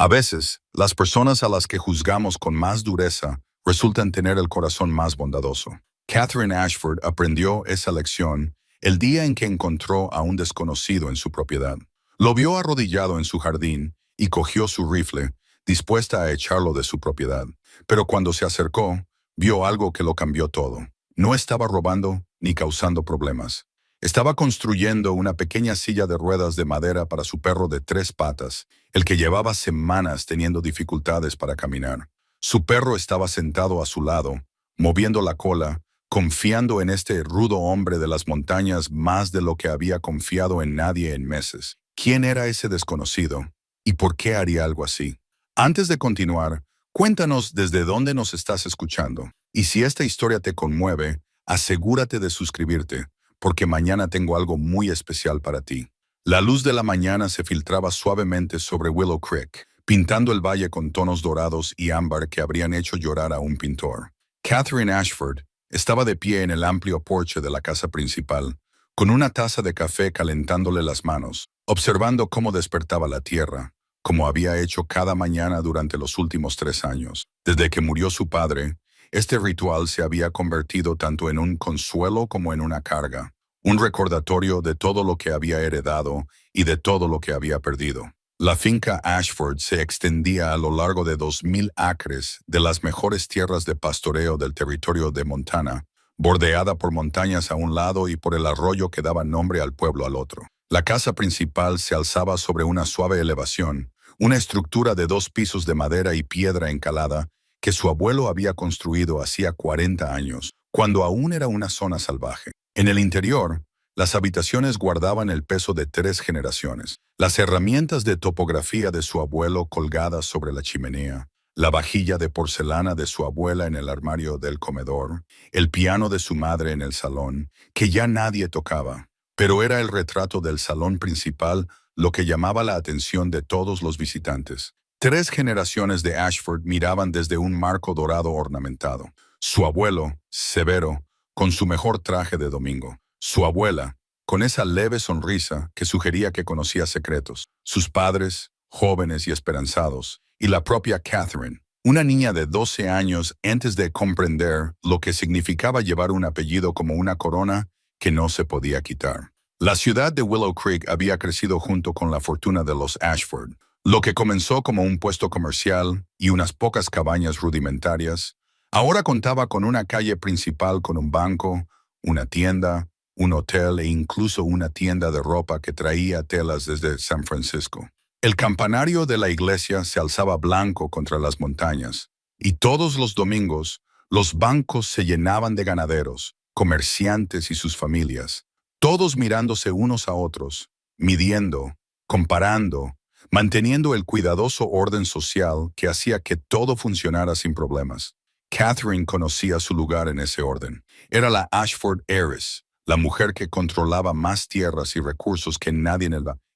A veces, las personas a las que juzgamos con más dureza resultan tener el corazón más bondadoso. Catherine Ashford aprendió esa lección el día en que encontró a un desconocido en su propiedad. Lo vio arrodillado en su jardín y cogió su rifle, dispuesta a echarlo de su propiedad. Pero cuando se acercó, vio algo que lo cambió todo. No estaba robando ni causando problemas. Estaba construyendo una pequeña silla de ruedas de madera para su perro de 3 patas, el que llevaba semanas teniendo dificultades para caminar. Su perro estaba sentado a su lado, moviendo la cola, confiando en este rudo hombre de las montañas más de lo que había confiado en nadie en meses. ¿Quién era ese desconocido? ¿Y por qué haría algo así? Antes de continuar, cuéntanos desde dónde nos estás escuchando. Y si esta historia te conmueve, asegúrate de suscribirte, porque mañana tengo algo muy especial para ti. La luz de la mañana se filtraba suavemente sobre Willow Creek, pintando el valle con tonos dorados y ámbar que habrían hecho llorar a un pintor. Catherine Ashford estaba de pie en el amplio porche de la casa principal, con una taza de café calentándole las manos, observando cómo despertaba la tierra, como había hecho cada mañana durante los últimos 3 años. Desde que murió su padre, este ritual se había convertido tanto en un consuelo como en una carga, un recordatorio de todo lo que había heredado y de todo lo que había perdido. La finca Ashford se extendía a lo largo de 2,000 acres de las mejores tierras de pastoreo del territorio de Montana, bordeada por montañas a un lado y por el arroyo que daba nombre al pueblo al otro. La casa principal se alzaba sobre una suave elevación, una estructura de 2 pisos de madera y piedra encalada que su abuelo había construido hacía 40 años, cuando aún era una zona salvaje. En el interior, las habitaciones guardaban el peso de 3 generaciones. Las herramientas de topografía de su abuelo colgadas sobre la chimenea, la vajilla de porcelana de su abuela en el armario del comedor, el piano de su madre en el salón, que ya nadie tocaba, pero era el retrato del salón principal lo que llamaba la atención de todos los visitantes. 3 generaciones de Ashford miraban desde un marco dorado ornamentado. Su abuelo, severo, con su mejor traje de domingo. Su abuela, con esa leve sonrisa que sugería que conocía secretos. Sus padres, jóvenes y esperanzados. Y la propia Catherine, una niña de 12 años antes de comprender lo que significaba llevar un apellido como una corona que no se podía quitar. La ciudad de Willow Creek había crecido junto con la fortuna de los Ashford. Lo que comenzó como un puesto comercial y unas pocas cabañas rudimentarias, ahora contaba con una calle principal con un banco, una tienda, un hotel e incluso una tienda de ropa que traía telas desde San Francisco. El campanario de la iglesia se alzaba blanco contra las montañas, y todos los domingos los bancos se llenaban de ganaderos, comerciantes y sus familias, todos mirándose unos a otros, midiendo, comparando, manteniendo el cuidadoso orden social que hacía que todo funcionara sin problemas. Catherine conocía su lugar en ese orden. Era la Ashford heiress, la mujer que controlaba más tierras y recursos que nadie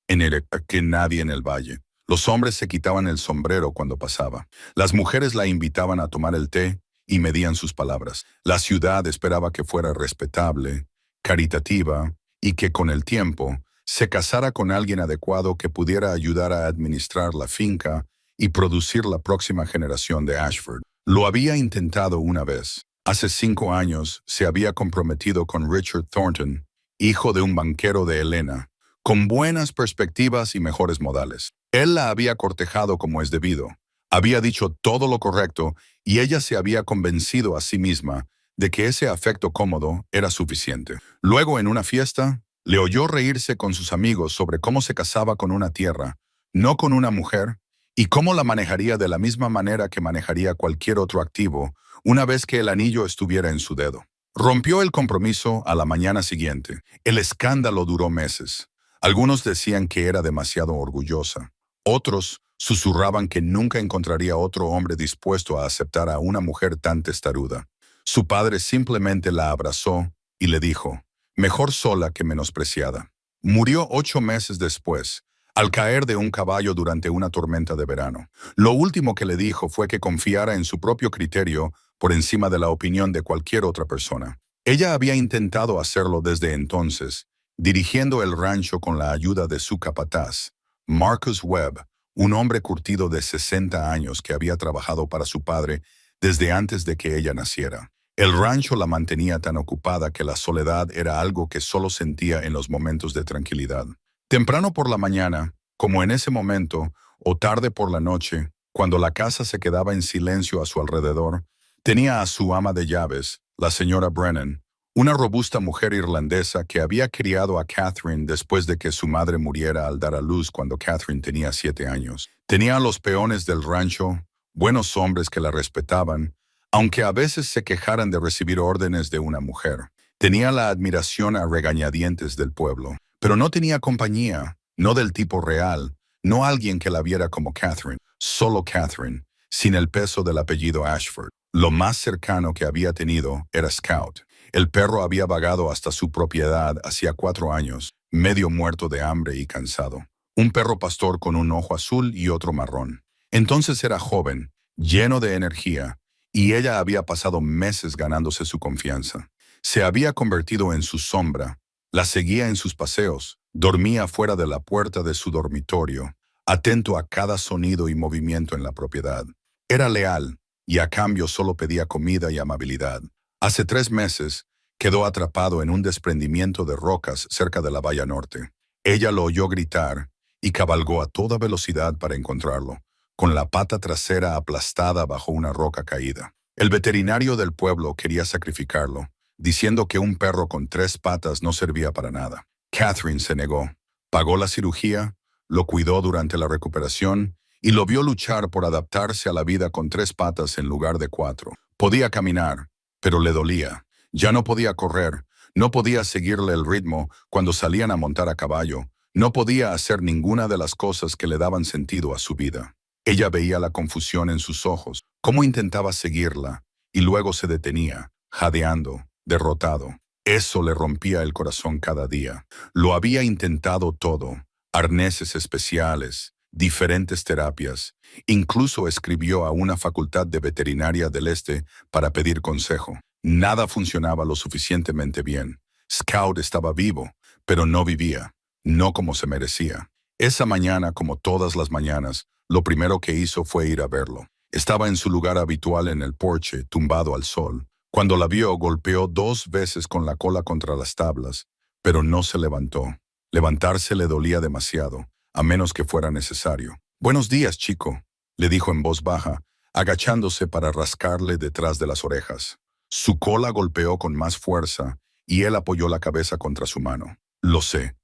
en el valle. Los hombres se quitaban el sombrero cuando pasaba. Las mujeres la invitaban a tomar el té y medían sus palabras. La ciudad esperaba que fuera respetable, caritativa y que con el tiempo se casara con alguien adecuado que pudiera ayudar a administrar la finca y producir la próxima generación de Ashford. Lo había intentado una vez. Hace 5 años se había comprometido con Richard Thornton, hijo de un banquero de Helena, con buenas perspectivas y mejores modales. Él la había cortejado como es debido. Había dicho todo lo correcto y ella se había convencido a sí misma de que ese afecto cómodo era suficiente. Luego, en una fiesta, le oyó reírse con sus amigos sobre cómo se casaba con una tierra, no con una mujer, y cómo la manejaría de la misma manera que manejaría cualquier otro activo una vez que el anillo estuviera en su dedo. Rompió el compromiso a la mañana siguiente. El escándalo duró meses. Algunos decían que era demasiado orgullosa. Otros susurraban que nunca encontraría otro hombre dispuesto a aceptar a una mujer tan testaruda. Su padre simplemente la abrazó y le dijo: mejor sola que menospreciada. Murió 8 meses después, al caer de un caballo durante una tormenta de verano. Lo último que le dijo fue que confiara en su propio criterio por encima de la opinión de cualquier otra persona. Ella había intentado hacerlo desde entonces, dirigiendo el rancho con la ayuda de su capataz, Marcus Webb, un hombre curtido de 60 años que había trabajado para su padre desde antes de que ella naciera. El rancho la mantenía tan ocupada que la soledad era algo que solo sentía en los momentos de tranquilidad. Temprano por la mañana, como en ese momento, o tarde por la noche, cuando la casa se quedaba en silencio a su alrededor, tenía a su ama de llaves, la señora Brennan, una robusta mujer irlandesa que había criado a Catherine después de que su madre muriera al dar a luz cuando Catherine tenía 7 años. Tenía a los peones del rancho, buenos hombres que la respetaban, aunque a veces se quejaran de recibir órdenes de una mujer. Tenía la admiración a regañadientes del pueblo, pero no tenía compañía, no del tipo real, no alguien que la viera como Catherine, solo Catherine, sin el peso del apellido Ashford. Lo más cercano que había tenido era Scout. El perro había vagado hasta su propiedad hacía 4 años, medio muerto de hambre y cansado. Un perro pastor con un ojo azul y otro marrón. Entonces era joven, lleno de energía, y ella había pasado meses ganándose su confianza. Se había convertido en su sombra, la seguía en sus paseos, dormía fuera de la puerta de su dormitorio, atento a cada sonido y movimiento en la propiedad. Era leal, y a cambio solo pedía comida y amabilidad. Hace 3 meses, quedó atrapado en un desprendimiento de rocas cerca de la Bahía Norte. Ella lo oyó gritar y cabalgó a toda velocidad para encontrarlo, con la pata trasera aplastada bajo una roca caída. El veterinario del pueblo quería sacrificarlo, diciendo que un perro con 3 patas no servía para nada. Catherine se negó, pagó la cirugía, lo cuidó durante la recuperación y lo vio luchar por adaptarse a la vida con 3 patas en lugar de 4. Podía caminar, pero le dolía. Ya no podía correr, no podía seguirle el ritmo cuando salían a montar a caballo, no podía hacer ninguna de las cosas que le daban sentido a su vida. Ella veía la confusión en sus ojos, cómo intentaba seguirla, y luego se detenía, jadeando, derrotado. Eso le rompía el corazón cada día. Lo había intentado todo, arneses especiales, diferentes terapias. Incluso escribió a una facultad de veterinaria del este para pedir consejo. Nada funcionaba lo suficientemente bien. Scout estaba vivo, pero no vivía, no como se merecía. Esa mañana, como todas las mañanas, lo primero que hizo fue ir a verlo. Estaba en su lugar habitual en el porche, tumbado al sol. Cuando la vio, golpeó 2 veces con la cola contra las tablas, pero no se levantó. Levantarse le dolía demasiado, a menos que fuera necesario. «Buenos días, chico», le dijo en voz baja, agachándose para rascarle detrás de las orejas. Su cola golpeó con más fuerza y él apoyó la cabeza contra su mano. «Lo sé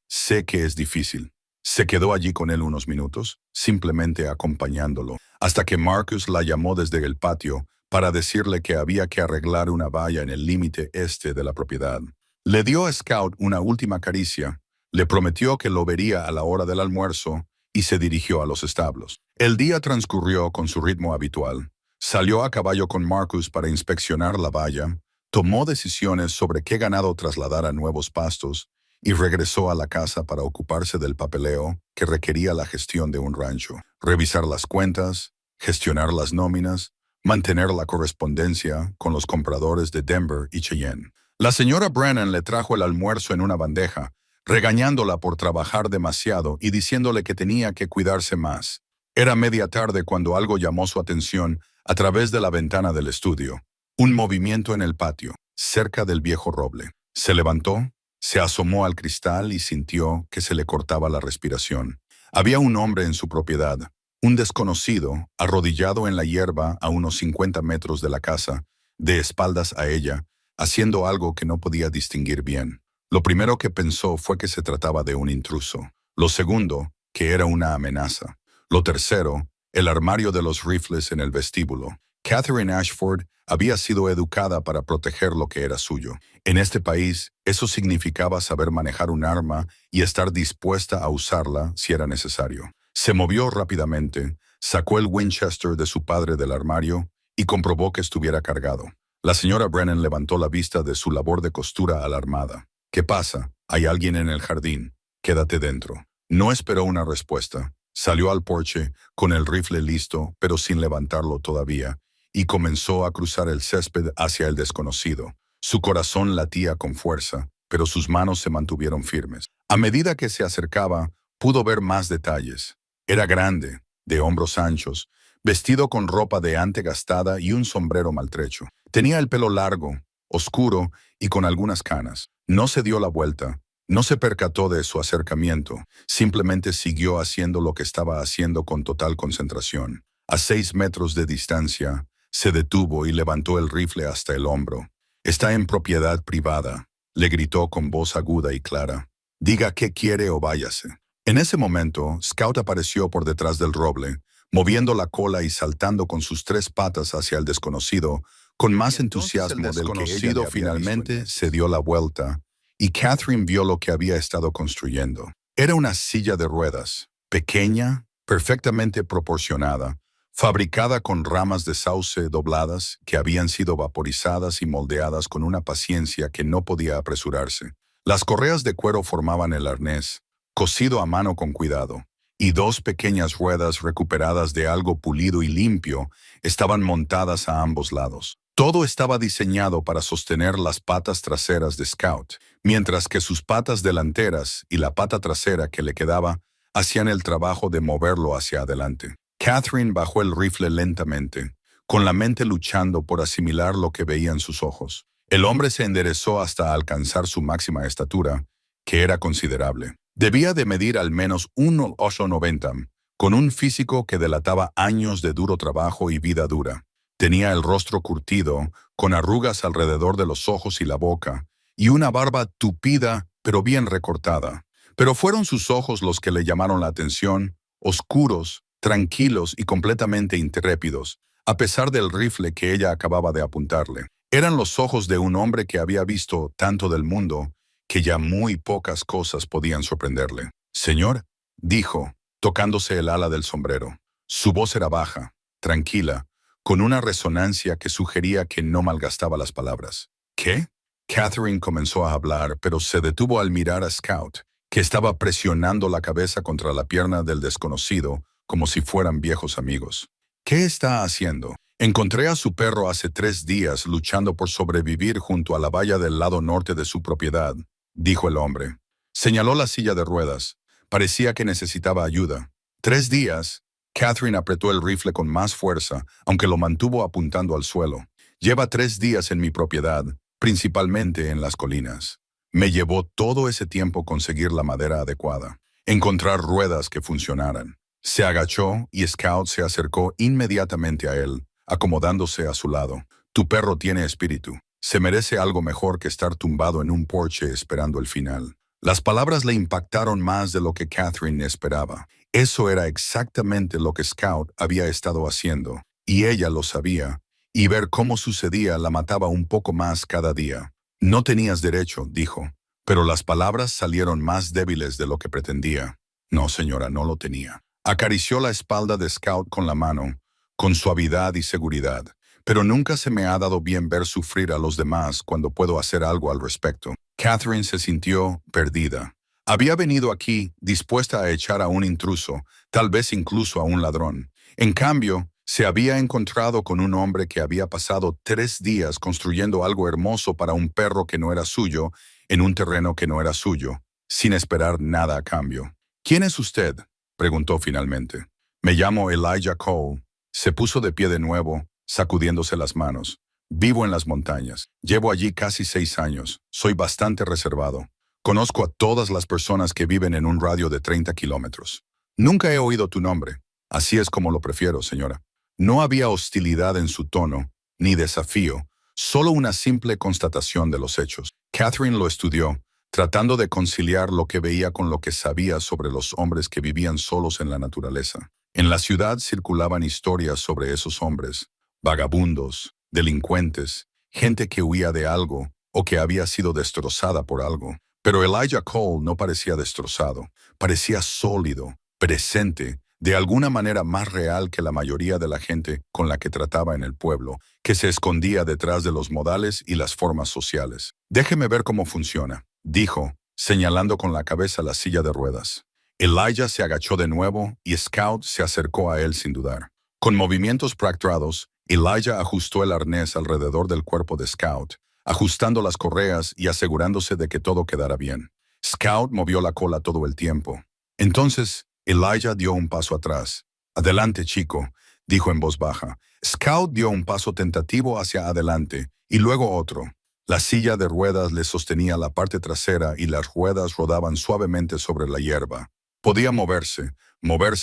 que es difícil». Se quedó allí con él unos minutos, simplemente acompañándolo, hasta que Marcus la llamó desde el patio para decirle que había que arreglar una valla en el límite este de la propiedad. Le dio a Scout una última caricia, le prometió que lo vería a la hora del almuerzo y se dirigió a los establos. El día transcurrió con su ritmo habitual. Salió a caballo con Marcus para inspeccionar la valla, tomó decisiones sobre qué ganado trasladar a nuevos pastos y regresó a la casa para ocuparse del papeleo que requería la gestión de un rancho, revisar las cuentas, gestionar las nóminas, mantener la correspondencia con los compradores de Denver y Cheyenne. La señora Brennan le trajo el almuerzo en una bandeja, regañándola por trabajar demasiado y diciéndole que tenía que cuidarse más. Era media tarde cuando algo llamó su atención a través de la ventana del estudio. Un movimiento en el patio, cerca del viejo roble. Se levantó, se asomó al cristal y sintió que se le cortaba la respiración. Había un hombre en su propiedad, un desconocido, arrodillado en la hierba a unos 50 metros de la casa, de espaldas a ella, haciendo algo que no podía distinguir bien. Lo primero que pensó fue que se trataba de un intruso. Lo segundo, que era una amenaza. Lo tercero, el armario de los rifles en el vestíbulo. Catherine Ashford había sido educada para proteger lo que era suyo. En este país, eso significaba saber manejar un arma y estar dispuesta a usarla si era necesario. Se movió rápidamente, sacó el Winchester de su padre del armario y comprobó que estuviera cargado. La señora Brennan levantó la vista de su labor de costura alarmada. «¿Qué pasa? Hay alguien en el jardín. Quédate dentro». No esperó una respuesta. Salió al porche, con el rifle listo, pero sin levantarlo todavía, y comenzó a cruzar el césped hacia el desconocido. Su corazón latía con fuerza, pero sus manos se mantuvieron firmes. A medida que se acercaba, pudo ver más detalles. Era grande, de hombros anchos, vestido con ropa de ante gastada y un sombrero maltrecho. Tenía el pelo largo, oscuro y con algunas canas. No se dio la vuelta, no se percató de su acercamiento, simplemente siguió haciendo lo que estaba haciendo con total concentración. A 6 metros de distancia, se detuvo y levantó el rifle hasta el hombro. «Está en propiedad privada», le gritó con voz aguda y clara. «Diga qué quiere o váyase». En ese momento, Scout apareció por detrás del roble, moviendo la cola y saltando con sus 3 patas hacia el desconocido, con más entusiasmo del que ella le había finalmente visto. Se dio la vuelta, y Catherine vio lo que había estado construyendo. Era una silla de ruedas, pequeña, perfectamente proporcionada, fabricada con ramas de sauce dobladas que habían sido vaporizadas y moldeadas con una paciencia que no podía apresurarse. Las correas de cuero formaban el arnés, cosido a mano con cuidado, y 2 pequeñas ruedas recuperadas de algo pulido y limpio estaban montadas a ambos lados. Todo estaba diseñado para sostener las patas traseras de Scout, mientras que sus patas delanteras y la pata trasera que le quedaba hacían el trabajo de moverlo hacia adelante. Catherine bajó el rifle lentamente, con la mente luchando por asimilar lo que veían sus ojos. El hombre se enderezó hasta alcanzar su máxima estatura, que era considerable. Debía de medir al menos 1,90, con un físico que delataba años de duro trabajo y vida dura. Tenía el rostro curtido, con arrugas alrededor de los ojos y la boca, y una barba tupida pero bien recortada. Pero fueron sus ojos los que le llamaron la atención, oscuros, tranquilos y completamente intrépidos, a pesar del rifle que ella acababa de apuntarle. Eran los ojos de un hombre que había visto tanto del mundo, que ya muy pocas cosas podían sorprenderle. «Señor», dijo, tocándose el ala del sombrero. Su voz era baja, tranquila, con una resonancia que sugería que no malgastaba las palabras. «¿Qué?». Catherine comenzó a hablar, pero se detuvo al mirar a Scout, que estaba presionando la cabeza contra la pierna del desconocido, como si fueran viejos amigos. «¿Qué está haciendo?». «Encontré a su perro hace 3 días luchando por sobrevivir junto a la valla del lado norte de su propiedad», dijo el hombre. Señaló la silla de ruedas. Parecía que necesitaba ayuda. «3 días». Catherine apretó el rifle con más fuerza, aunque lo mantuvo apuntando al suelo. «Lleva 3 días en mi propiedad, principalmente en las colinas. Me llevó todo ese tiempo conseguir la madera adecuada, encontrar ruedas que funcionaran». Se agachó y Scout se acercó inmediatamente a él, acomodándose a su lado. «Tu perro tiene espíritu. Se merece algo mejor que estar tumbado en un porche esperando el final». Las palabras le impactaron más de lo que Catherine esperaba. Eso era exactamente lo que Scout había estado haciendo, y ella lo sabía, y ver cómo sucedía la mataba un poco más cada día. «No tenías derecho», dijo, pero las palabras salieron más débiles de lo que pretendía. «No, señora, no lo tenía». Acarició la espalda de Scout con la mano, con suavidad y seguridad. «Pero nunca se me ha dado bien ver sufrir a los demás cuando puedo hacer algo al respecto». Catherine se sintió perdida. Había venido aquí dispuesta a echar a un intruso, tal vez incluso a un ladrón. En cambio, se había encontrado con un hombre que había pasado 3 días construyendo algo hermoso para un perro que no era suyo, en un terreno que no era suyo, sin esperar nada a cambio. «¿Quién es usted?», preguntó finalmente. «Me llamo Elijah Cole». Se puso de pie de nuevo, sacudiéndose las manos. «Vivo en las montañas. Llevo allí casi 6 años. Soy bastante reservado. Conozco a todas las personas que viven en un radio de 30 kilómetros. Nunca he oído tu nombre. Así es como lo prefiero, señora». No había hostilidad en su tono, ni desafío, solo una simple constatación de los hechos. Catherine lo estudió, tratando de conciliar lo que veía con lo que sabía sobre los hombres que vivían solos en la naturaleza. En la ciudad circulaban historias sobre esos hombres, vagabundos, delincuentes, gente que huía de algo o que había sido destrozada por algo. Pero Elijah Cole no parecía destrozado, parecía sólido, presente, de alguna manera más real que la mayoría de la gente con la que trataba en el pueblo, que se escondía detrás de los modales y las formas sociales. «Déjeme ver cómo funciona», dijo, señalando con la cabeza la silla de ruedas. Elijah se agachó de nuevo y Scout se acercó a él sin dudar. Con movimientos practicados, Elijah ajustó el arnés alrededor del cuerpo de Scout, ajustando las correas y asegurándose de que todo quedara bien. Scout movió la cola todo el tiempo. Entonces, Elijah dio un paso atrás, Adelante, chico, dijo en voz baja. Scout dio un paso tentativo hacia adelante y luego otro. La silla de ruedas le sostenía la parte trasera y las ruedas rodaban suavemente sobre la hierba. Podía moverse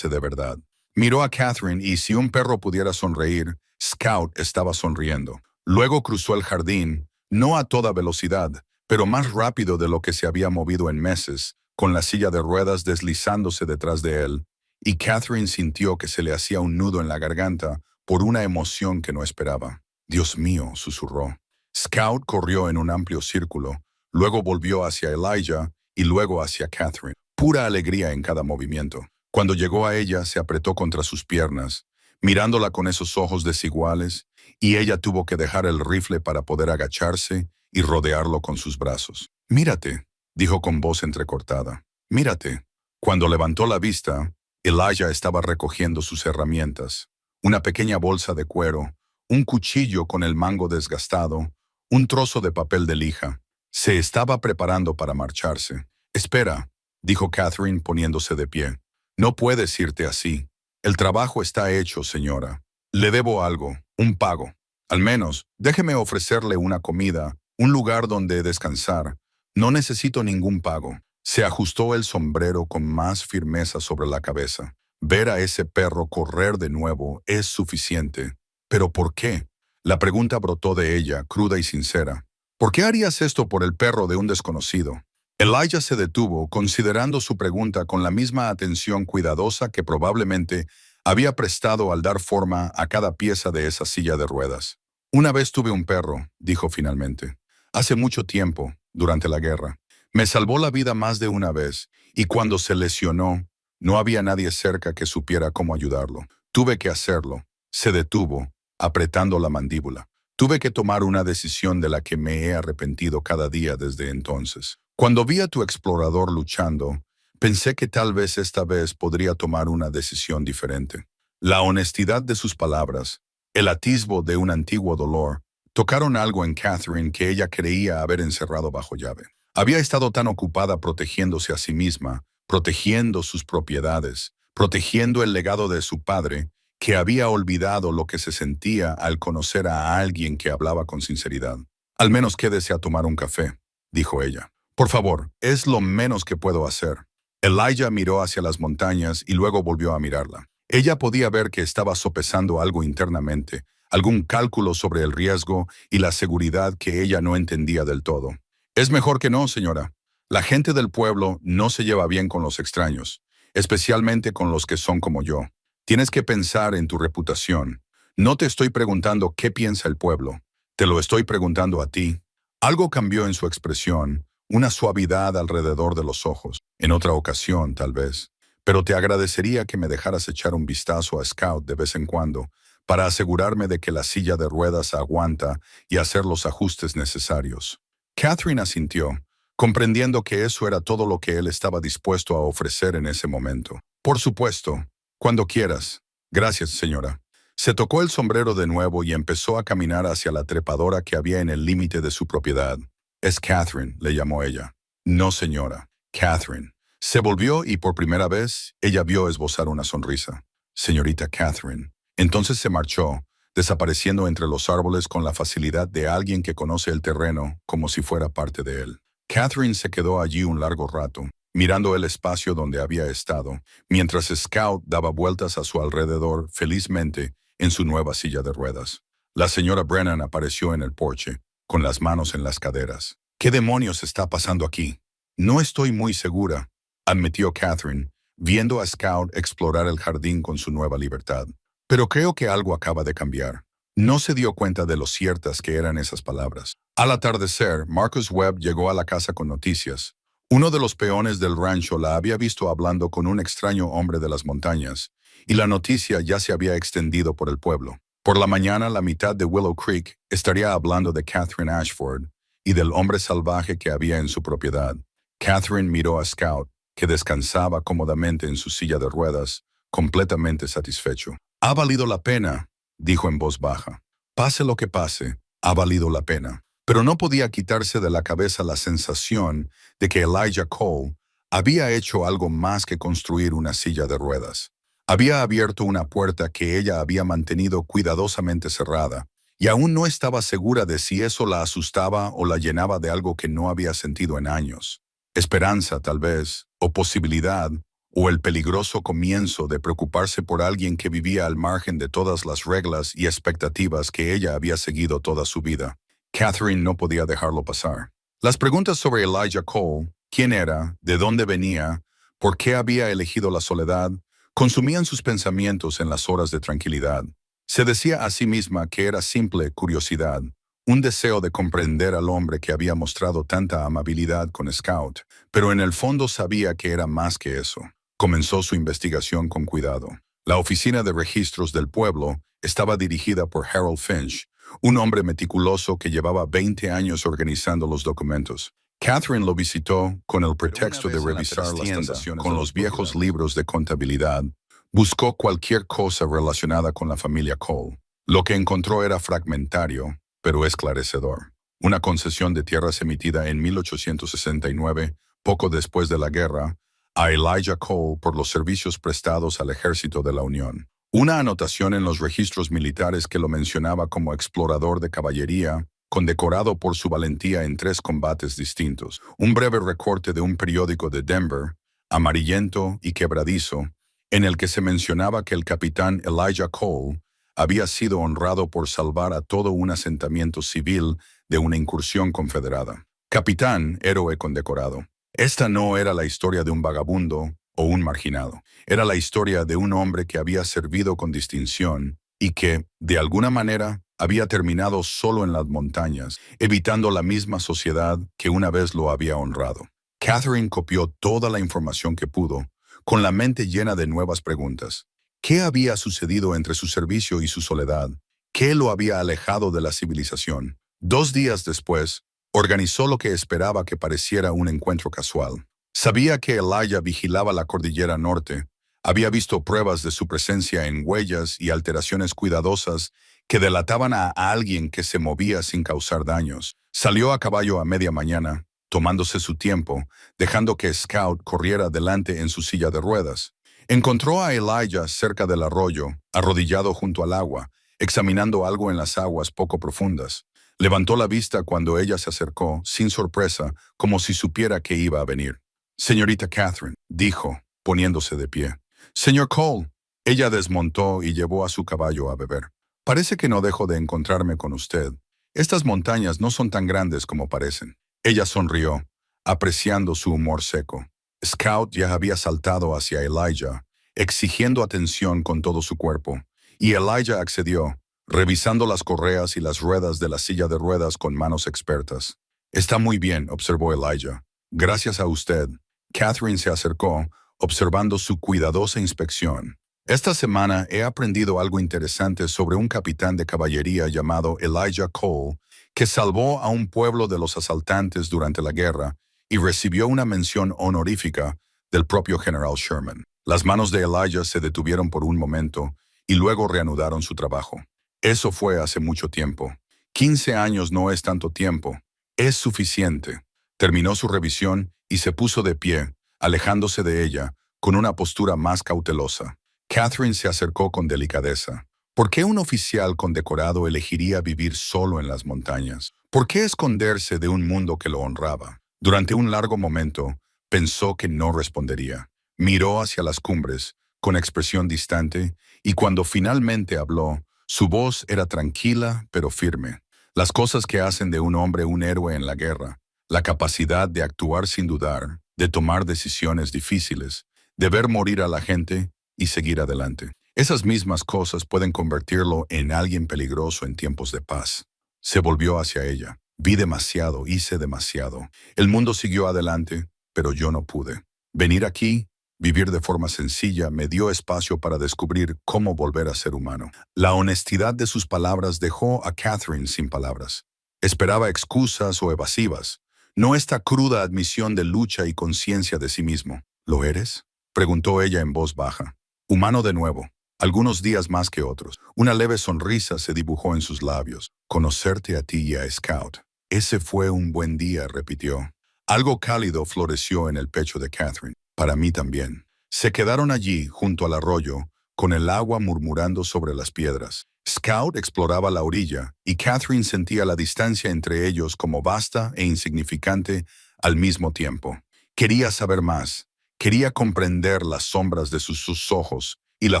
de verdad. Miró a Catherine y si un perro pudiera sonreír, Scout estaba sonriendo. Luego cruzó el jardín, no a toda velocidad, pero más rápido de lo que se había movido en meses, con la silla de ruedas deslizándose detrás de él, y Catherine sintió que se le hacía un nudo en la garganta por una emoción que no esperaba. «Dios mío», susurró. Scout corrió en un amplio círculo, luego volvió hacia Elijah y luego hacia Catherine. Pura alegría en cada movimiento. Cuando llegó a ella, se apretó contra sus piernas, mirándola con esos ojos desiguales, y ella tuvo que dejar el rifle para poder agacharse y rodearlo con sus brazos. «Mírate», dijo con voz entrecortada. «Mírate». Cuando levantó la vista, Elijah estaba recogiendo sus herramientas. Una pequeña bolsa de cuero, un cuchillo con el mango desgastado, un trozo de papel de lija. Se estaba preparando para marcharse. «Espera», dijo Catherine poniéndose de pie. «No puedes irte así. El trabajo está hecho, señora. Le debo algo, un pago. Al menos, déjeme ofrecerle una comida, un lugar donde descansar. No necesito ningún pago». Se ajustó el sombrero con más firmeza sobre la cabeza. Ver a ese perro correr de nuevo es suficiente. ¿Pero por qué? La pregunta brotó de ella, cruda y sincera. ¿Por qué harías esto por el perro de un desconocido? Elijah se detuvo, considerando su pregunta con la misma atención cuidadosa que probablemente había prestado al dar forma a cada pieza de esa silla de ruedas. «Una vez tuve un perro», dijo finalmente. «Hace mucho tiempo, durante la guerra. Me salvó la vida más de una vez, y cuando se lesionó, no había nadie cerca que supiera cómo ayudarlo. Tuve que hacerlo». Se detuvo, apretando la mandíbula. «Tuve que tomar una decisión de la que me he arrepentido cada día desde entonces. Cuando vi a tu explorador luchando, pensé que tal vez esta vez podría tomar una decisión diferente». La honestidad de sus palabras, el atisbo de un antiguo dolor, tocaron algo en Catherine que ella creía haber encerrado bajo llave. Había estado tan ocupada protegiéndose a sí misma, protegiendo sus propiedades, protegiendo el legado de su padre, que había olvidado lo que se sentía al conocer a alguien que hablaba con sinceridad. «Al menos quédese a tomar un café», dijo ella. «Por favor, es lo menos que puedo hacer». Elijah miró hacia las montañas y luego volvió a mirarla. Ella podía ver que estaba sopesando algo internamente, algún cálculo sobre el riesgo y la seguridad que ella no entendía del todo. «Es mejor que no, señora. La gente del pueblo no se lleva bien con los extraños, especialmente con los que son como yo. Tienes que pensar en tu reputación. No te estoy preguntando qué piensa el pueblo. Te lo estoy preguntando a ti». Algo cambió en su expresión, una suavidad alrededor de los ojos. «En otra ocasión, tal vez. Pero te agradecería que me dejaras echar un vistazo a Scout de vez en cuando, para asegurarme de que la silla de ruedas aguanta y hacer los ajustes necesarios». Catherine asintió, comprendiendo que eso era todo lo que él estaba dispuesto a ofrecer en ese momento. «Por supuesto. Cuando quieras». «Gracias, señora». Se tocó el sombrero de nuevo y empezó a caminar hacia la trepadora que había en el límite de su propiedad. «Es Catherine», le llamó ella. «No, señora. Catherine». Se volvió y por primera vez ella vio esbozar una sonrisa. «Señorita Catherine». Entonces se marchó, desapareciendo entre los árboles con la facilidad de alguien que conoce el terreno como si fuera parte de él. Catherine se quedó allí un largo rato, mirando el espacio donde había estado, mientras Scout daba vueltas a su alrededor felizmente en su nueva silla de ruedas. La señora Brennan apareció en el porche, con las manos en las caderas. «¿Qué demonios está pasando aquí?» «No estoy muy segura», admitió Catherine, viendo a Scout explorar el jardín con su nueva libertad. «Pero creo que algo acaba de cambiar». No se dio cuenta de lo ciertas que eran esas palabras. Al atardecer, Marcus Webb llegó a la casa con noticias. Uno de los peones del rancho la había visto hablando con un extraño hombre de las montañas, y la noticia ya se había extendido por el pueblo. Por la mañana, la mitad de Willow Creek estaría hablando de Catherine Ashford y del hombre salvaje que había en su propiedad. Catherine miró a Scout, que descansaba cómodamente en su silla de ruedas, completamente satisfecho. «Ha valido la pena», dijo en voz baja. «Pase lo que pase, ha valido la pena». Pero no podía quitarse de la cabeza la sensación de que Elijah Cole había hecho algo más que construir una silla de ruedas. Había abierto una puerta que ella había mantenido cuidadosamente cerrada, y aún no estaba segura de si eso la asustaba o la llenaba de algo que no había sentido en años. Esperanza, tal vez, o posibilidad, o el peligroso comienzo de preocuparse por alguien que vivía al margen de todas las reglas y expectativas que ella había seguido toda su vida. Catherine no podía dejarlo pasar. Las preguntas sobre Elijah Cole, quién era, de dónde venía, por qué había elegido la soledad, consumían sus pensamientos en las horas de tranquilidad. Se decía a sí misma que era simple curiosidad, un deseo de comprender al hombre que había mostrado tanta amabilidad con Scout, pero en el fondo sabía que era más que eso. Comenzó su investigación con cuidado. La oficina de registros del pueblo estaba dirigida por Harold Finch, un hombre meticuloso que llevaba 20 años organizando los documentos. Catherine lo visitó con el pretexto de revisar las transacciones con los viejos libros de contabilidad. Buscó cualquier cosa relacionada con la familia Cole. Lo que encontró era fragmentario, pero esclarecedor. Una concesión de tierras emitida en 1869, poco después de la guerra, a Elijah Cole por los servicios prestados al ejército de la Unión. Una anotación en los registros militares que lo mencionaba como explorador de caballería, condecorado por su valentía en 3 combates distintos. Un breve recorte de un periódico de Denver, amarillento y quebradizo, en el que se mencionaba que el capitán Elijah Cole había sido honrado por salvar a todo un asentamiento civil de una incursión confederada. Capitán, héroe condecorado. Esta no era la historia de un vagabundo o un marginado. Era la historia de un hombre que había servido con distinción y que, de alguna manera, había terminado solo en las montañas, evitando la misma sociedad que una vez lo había honrado. Catherine copió toda la información que pudo, con la mente llena de nuevas preguntas. ¿Qué había sucedido entre su servicio y su soledad? ¿Qué lo había alejado de la civilización? 2 días después, organizó lo que esperaba que pareciera un encuentro casual. Sabía que Elijah vigilaba la cordillera norte, había visto pruebas de su presencia en huellas y alteraciones cuidadosas que delataban a alguien que se movía sin causar daños. Salió a caballo a media mañana, tomándose su tiempo, dejando que Scout corriera delante en su silla de ruedas. Encontró a Elijah cerca del arroyo, arrodillado junto al agua, examinando algo en las aguas poco profundas. Levantó la vista cuando ella se acercó, sin sorpresa, como si supiera que iba a venir. «Señorita Catherine», dijo, poniéndose de pie. «Señor Cole». Ella desmontó y llevó a su caballo a beber. «Parece que no dejo de encontrarme con usted. Estas montañas no son tan grandes como parecen». Ella sonrió, apreciando su humor seco. Scout ya había saltado hacia Elijah, exigiendo atención con todo su cuerpo, y Elijah accedió, revisando las correas y las ruedas de la silla de ruedas con manos expertas. «Está muy bien», observó Elijah. «Gracias a usted». Catherine se acercó, observando su cuidadosa inspección. «Esta semana he aprendido algo interesante sobre un capitán de caballería llamado Elijah Cole, que salvó a un pueblo de los asaltantes durante la guerra y recibió una mención honorífica del propio general Sherman». Las manos de Elijah se detuvieron por un momento y luego reanudaron su trabajo. «Eso fue hace mucho tiempo. 15 años no es tanto tiempo. Es suficiente». Terminó su revisión y se puso de pie, alejándose de ella, con una postura más cautelosa. Catherine se acercó con delicadeza. ¿Por qué un oficial condecorado elegiría vivir solo en las montañas? ¿Por qué esconderse de un mundo que lo honraba? Durante un largo momento, pensó que no respondería. Miró hacia las cumbres, con expresión distante, y cuando finalmente habló, su voz era tranquila pero firme. Las cosas que hacen de un hombre un héroe en la guerra, la capacidad de actuar sin dudar, de tomar decisiones difíciles, de ver morir a la gente y seguir adelante. Esas mismas cosas pueden convertirlo en alguien peligroso en tiempos de paz. Se volvió hacia ella. «Vi demasiado, hice demasiado. El mundo siguió adelante, pero yo no pude. Venir aquí, vivir de forma sencilla, me dio espacio para descubrir cómo volver a ser humano». La honestidad de sus palabras dejó a Catherine sin palabras. Esperaba excusas o evasivas, no esta cruda admisión de lucha y conciencia de sí mismo. «¿Lo eres?», preguntó ella en voz baja. «Humano de nuevo, algunos días más que otros». Una leve sonrisa se dibujó en sus labios. «Conocerte a ti y a Scout. Ese fue un buen día», repitió. Algo cálido floreció en el pecho de Catherine. «Para mí también». Se quedaron allí, junto al arroyo, con el agua murmurando sobre las piedras. Scout exploraba la orilla, y Catherine sentía la distancia entre ellos como vasta e insignificante al mismo tiempo. Quería saber más. Quería comprender las sombras de sus ojos y la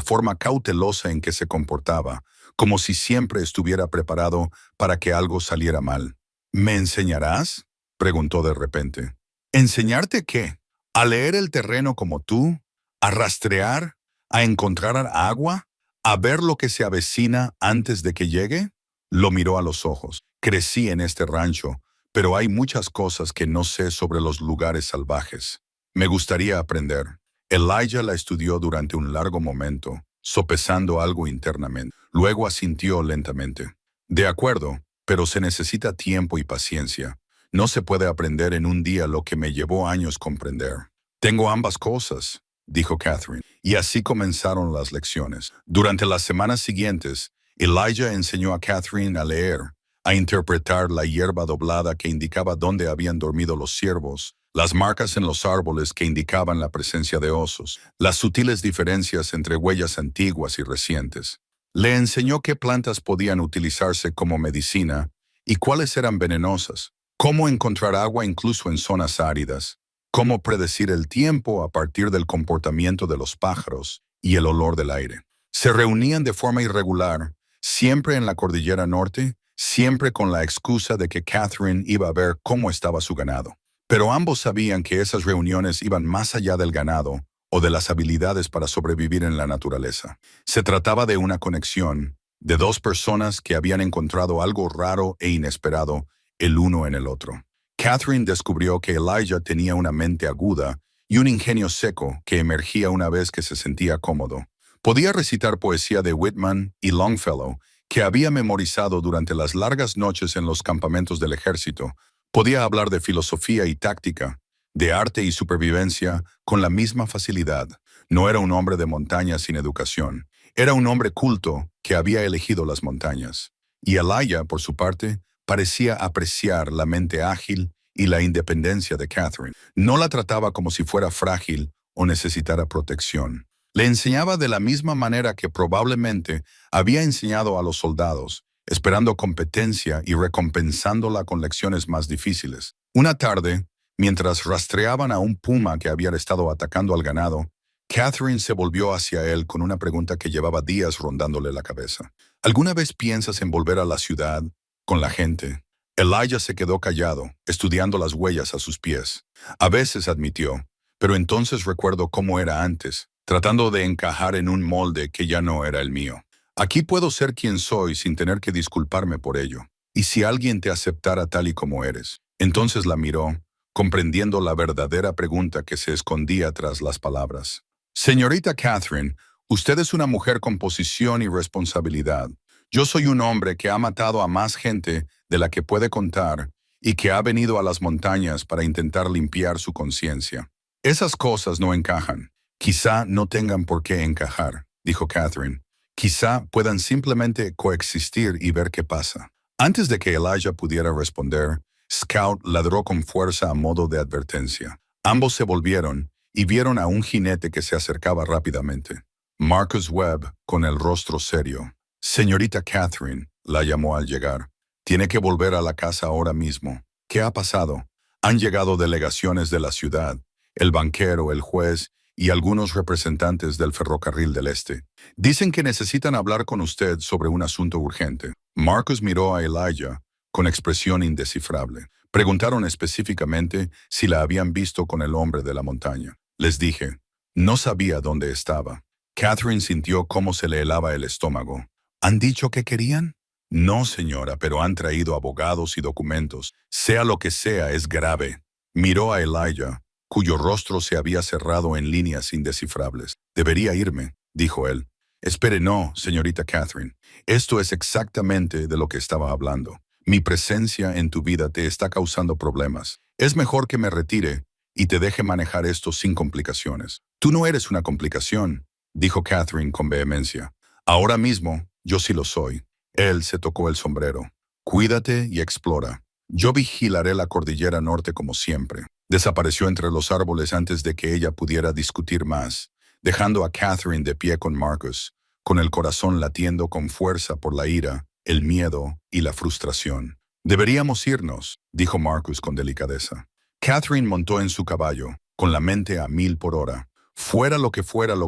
forma cautelosa en que se comportaba, como si siempre estuviera preparado para que algo saliera mal. ¿Me enseñarás?, preguntó de repente. ¿Enseñarte qué? ¿A leer el terreno como tú? ¿A rastrear? ¿A encontrar agua? ¿A ver lo que se avecina antes de que llegue? Lo miró a los ojos. Crecí en este rancho, pero hay muchas cosas que no sé sobre los lugares salvajes. Me gustaría aprender. Elijah la estudió durante un largo momento, sopesando algo internamente. Luego asintió lentamente. De acuerdo, pero se necesita tiempo y paciencia. No se puede aprender en un día lo que me llevó años comprender. Tengo ambas cosas, dijo Catherine, y así comenzaron las lecciones. Durante las semanas siguientes, Elijah enseñó a Catherine a leer, a interpretar la hierba doblada que indicaba dónde habían dormido los ciervos, las marcas en los árboles que indicaban la presencia de osos, las sutiles diferencias entre huellas antiguas y recientes. Le enseñó qué plantas podían utilizarse como medicina y cuáles eran venenosas, cómo encontrar agua incluso en zonas áridas, cómo predecir el tiempo a partir del comportamiento de los pájaros y el olor del aire. Se reunían de forma irregular, siempre en la cordillera norte, siempre con la excusa de que Catherine iba a ver cómo estaba su ganado. Pero ambos sabían que esas reuniones iban más allá del ganado o de las habilidades para sobrevivir en la naturaleza. Se trataba de una conexión, de dos personas que habían encontrado algo raro e inesperado el uno en el otro. Catherine descubrió que Elijah tenía una mente aguda y un ingenio seco que emergía una vez que se sentía cómodo. Podía recitar poesía de Whitman y Longfellow, que había memorizado durante las largas noches en los campamentos del ejército. Podía hablar de filosofía y táctica, de arte y supervivencia con la misma facilidad. No era un hombre de montaña sin educación. Era un hombre culto que había elegido las montañas. Y Elijah, por su parte, parecía apreciar la mente ágil y la independencia de Catherine. No la trataba como si fuera frágil o necesitara protección. Le enseñaba de la misma manera que probablemente había enseñado a los soldados, esperando competencia y recompensándola con lecciones más difíciles. Una tarde, mientras rastreaban a un puma que había estado atacando al ganado, Catherine se volvió hacia él con una pregunta que llevaba días rondándole la cabeza. ¿Alguna vez piensas en volver a la ciudad con la gente? Elijah se quedó callado, estudiando las huellas a sus pies. A veces admitió, pero entonces recuerdo cómo era antes, tratando de encajar en un molde que ya no era el mío. Aquí puedo ser quien soy sin tener que disculparme por ello. ¿Y si alguien te aceptara tal y como eres? Entonces la miró, comprendiendo la verdadera pregunta que se escondía tras las palabras. Señorita Catherine, usted es una mujer con posición y responsabilidad. Yo soy un hombre que ha matado a más gente de la que puede contar y que ha venido a las montañas para intentar limpiar su conciencia. Esas cosas no encajan. Quizá no tengan por qué encajar, dijo Catherine. Quizá puedan simplemente coexistir y ver qué pasa. Antes de que Elijah pudiera responder, Scout ladró con fuerza a modo de advertencia. Ambos se volvieron y vieron a un jinete que se acercaba rápidamente. Marcus Webb, con el rostro serio. Señorita Catherine, la llamó al llegar. Tiene que volver a la casa ahora mismo. ¿Qué ha pasado? Han llegado delegaciones de la ciudad, el banquero, el juez y algunos representantes del ferrocarril del Este. Dicen que necesitan hablar con usted sobre un asunto urgente. Marcus miró a Elijah con expresión indescifrable. Preguntaron específicamente si la habían visto con el hombre de la montaña. Les dije, no sabía dónde estaba. Catherine sintió cómo se le helaba el estómago. ¿Han dicho que querían? No, señora, pero han traído abogados y documentos. Sea lo que sea, es grave. Miró a Elijah, cuyo rostro se había cerrado en líneas indescifrables. Debería irme, dijo él. Espere, no, señorita Catherine. Esto es exactamente de lo que estaba hablando. Mi presencia en tu vida te está causando problemas. Es mejor que me retire y te deje manejar esto sin complicaciones. Tú no eres una complicación, dijo Catherine con vehemencia. Ahora mismo, yo sí lo soy. Él se tocó el sombrero. Cuídate y explora. Yo vigilaré la cordillera norte como siempre. Desapareció entre los árboles antes de que ella pudiera discutir más. dejando a Catherine de pie con Marcus, con el corazón latiendo con fuerza por la ira, el miedo y la frustración. «Deberíamos irnos», dijo Marcus con delicadeza. Catherine montó en su caballo, con la mente a 1000 por hora. Fuera lo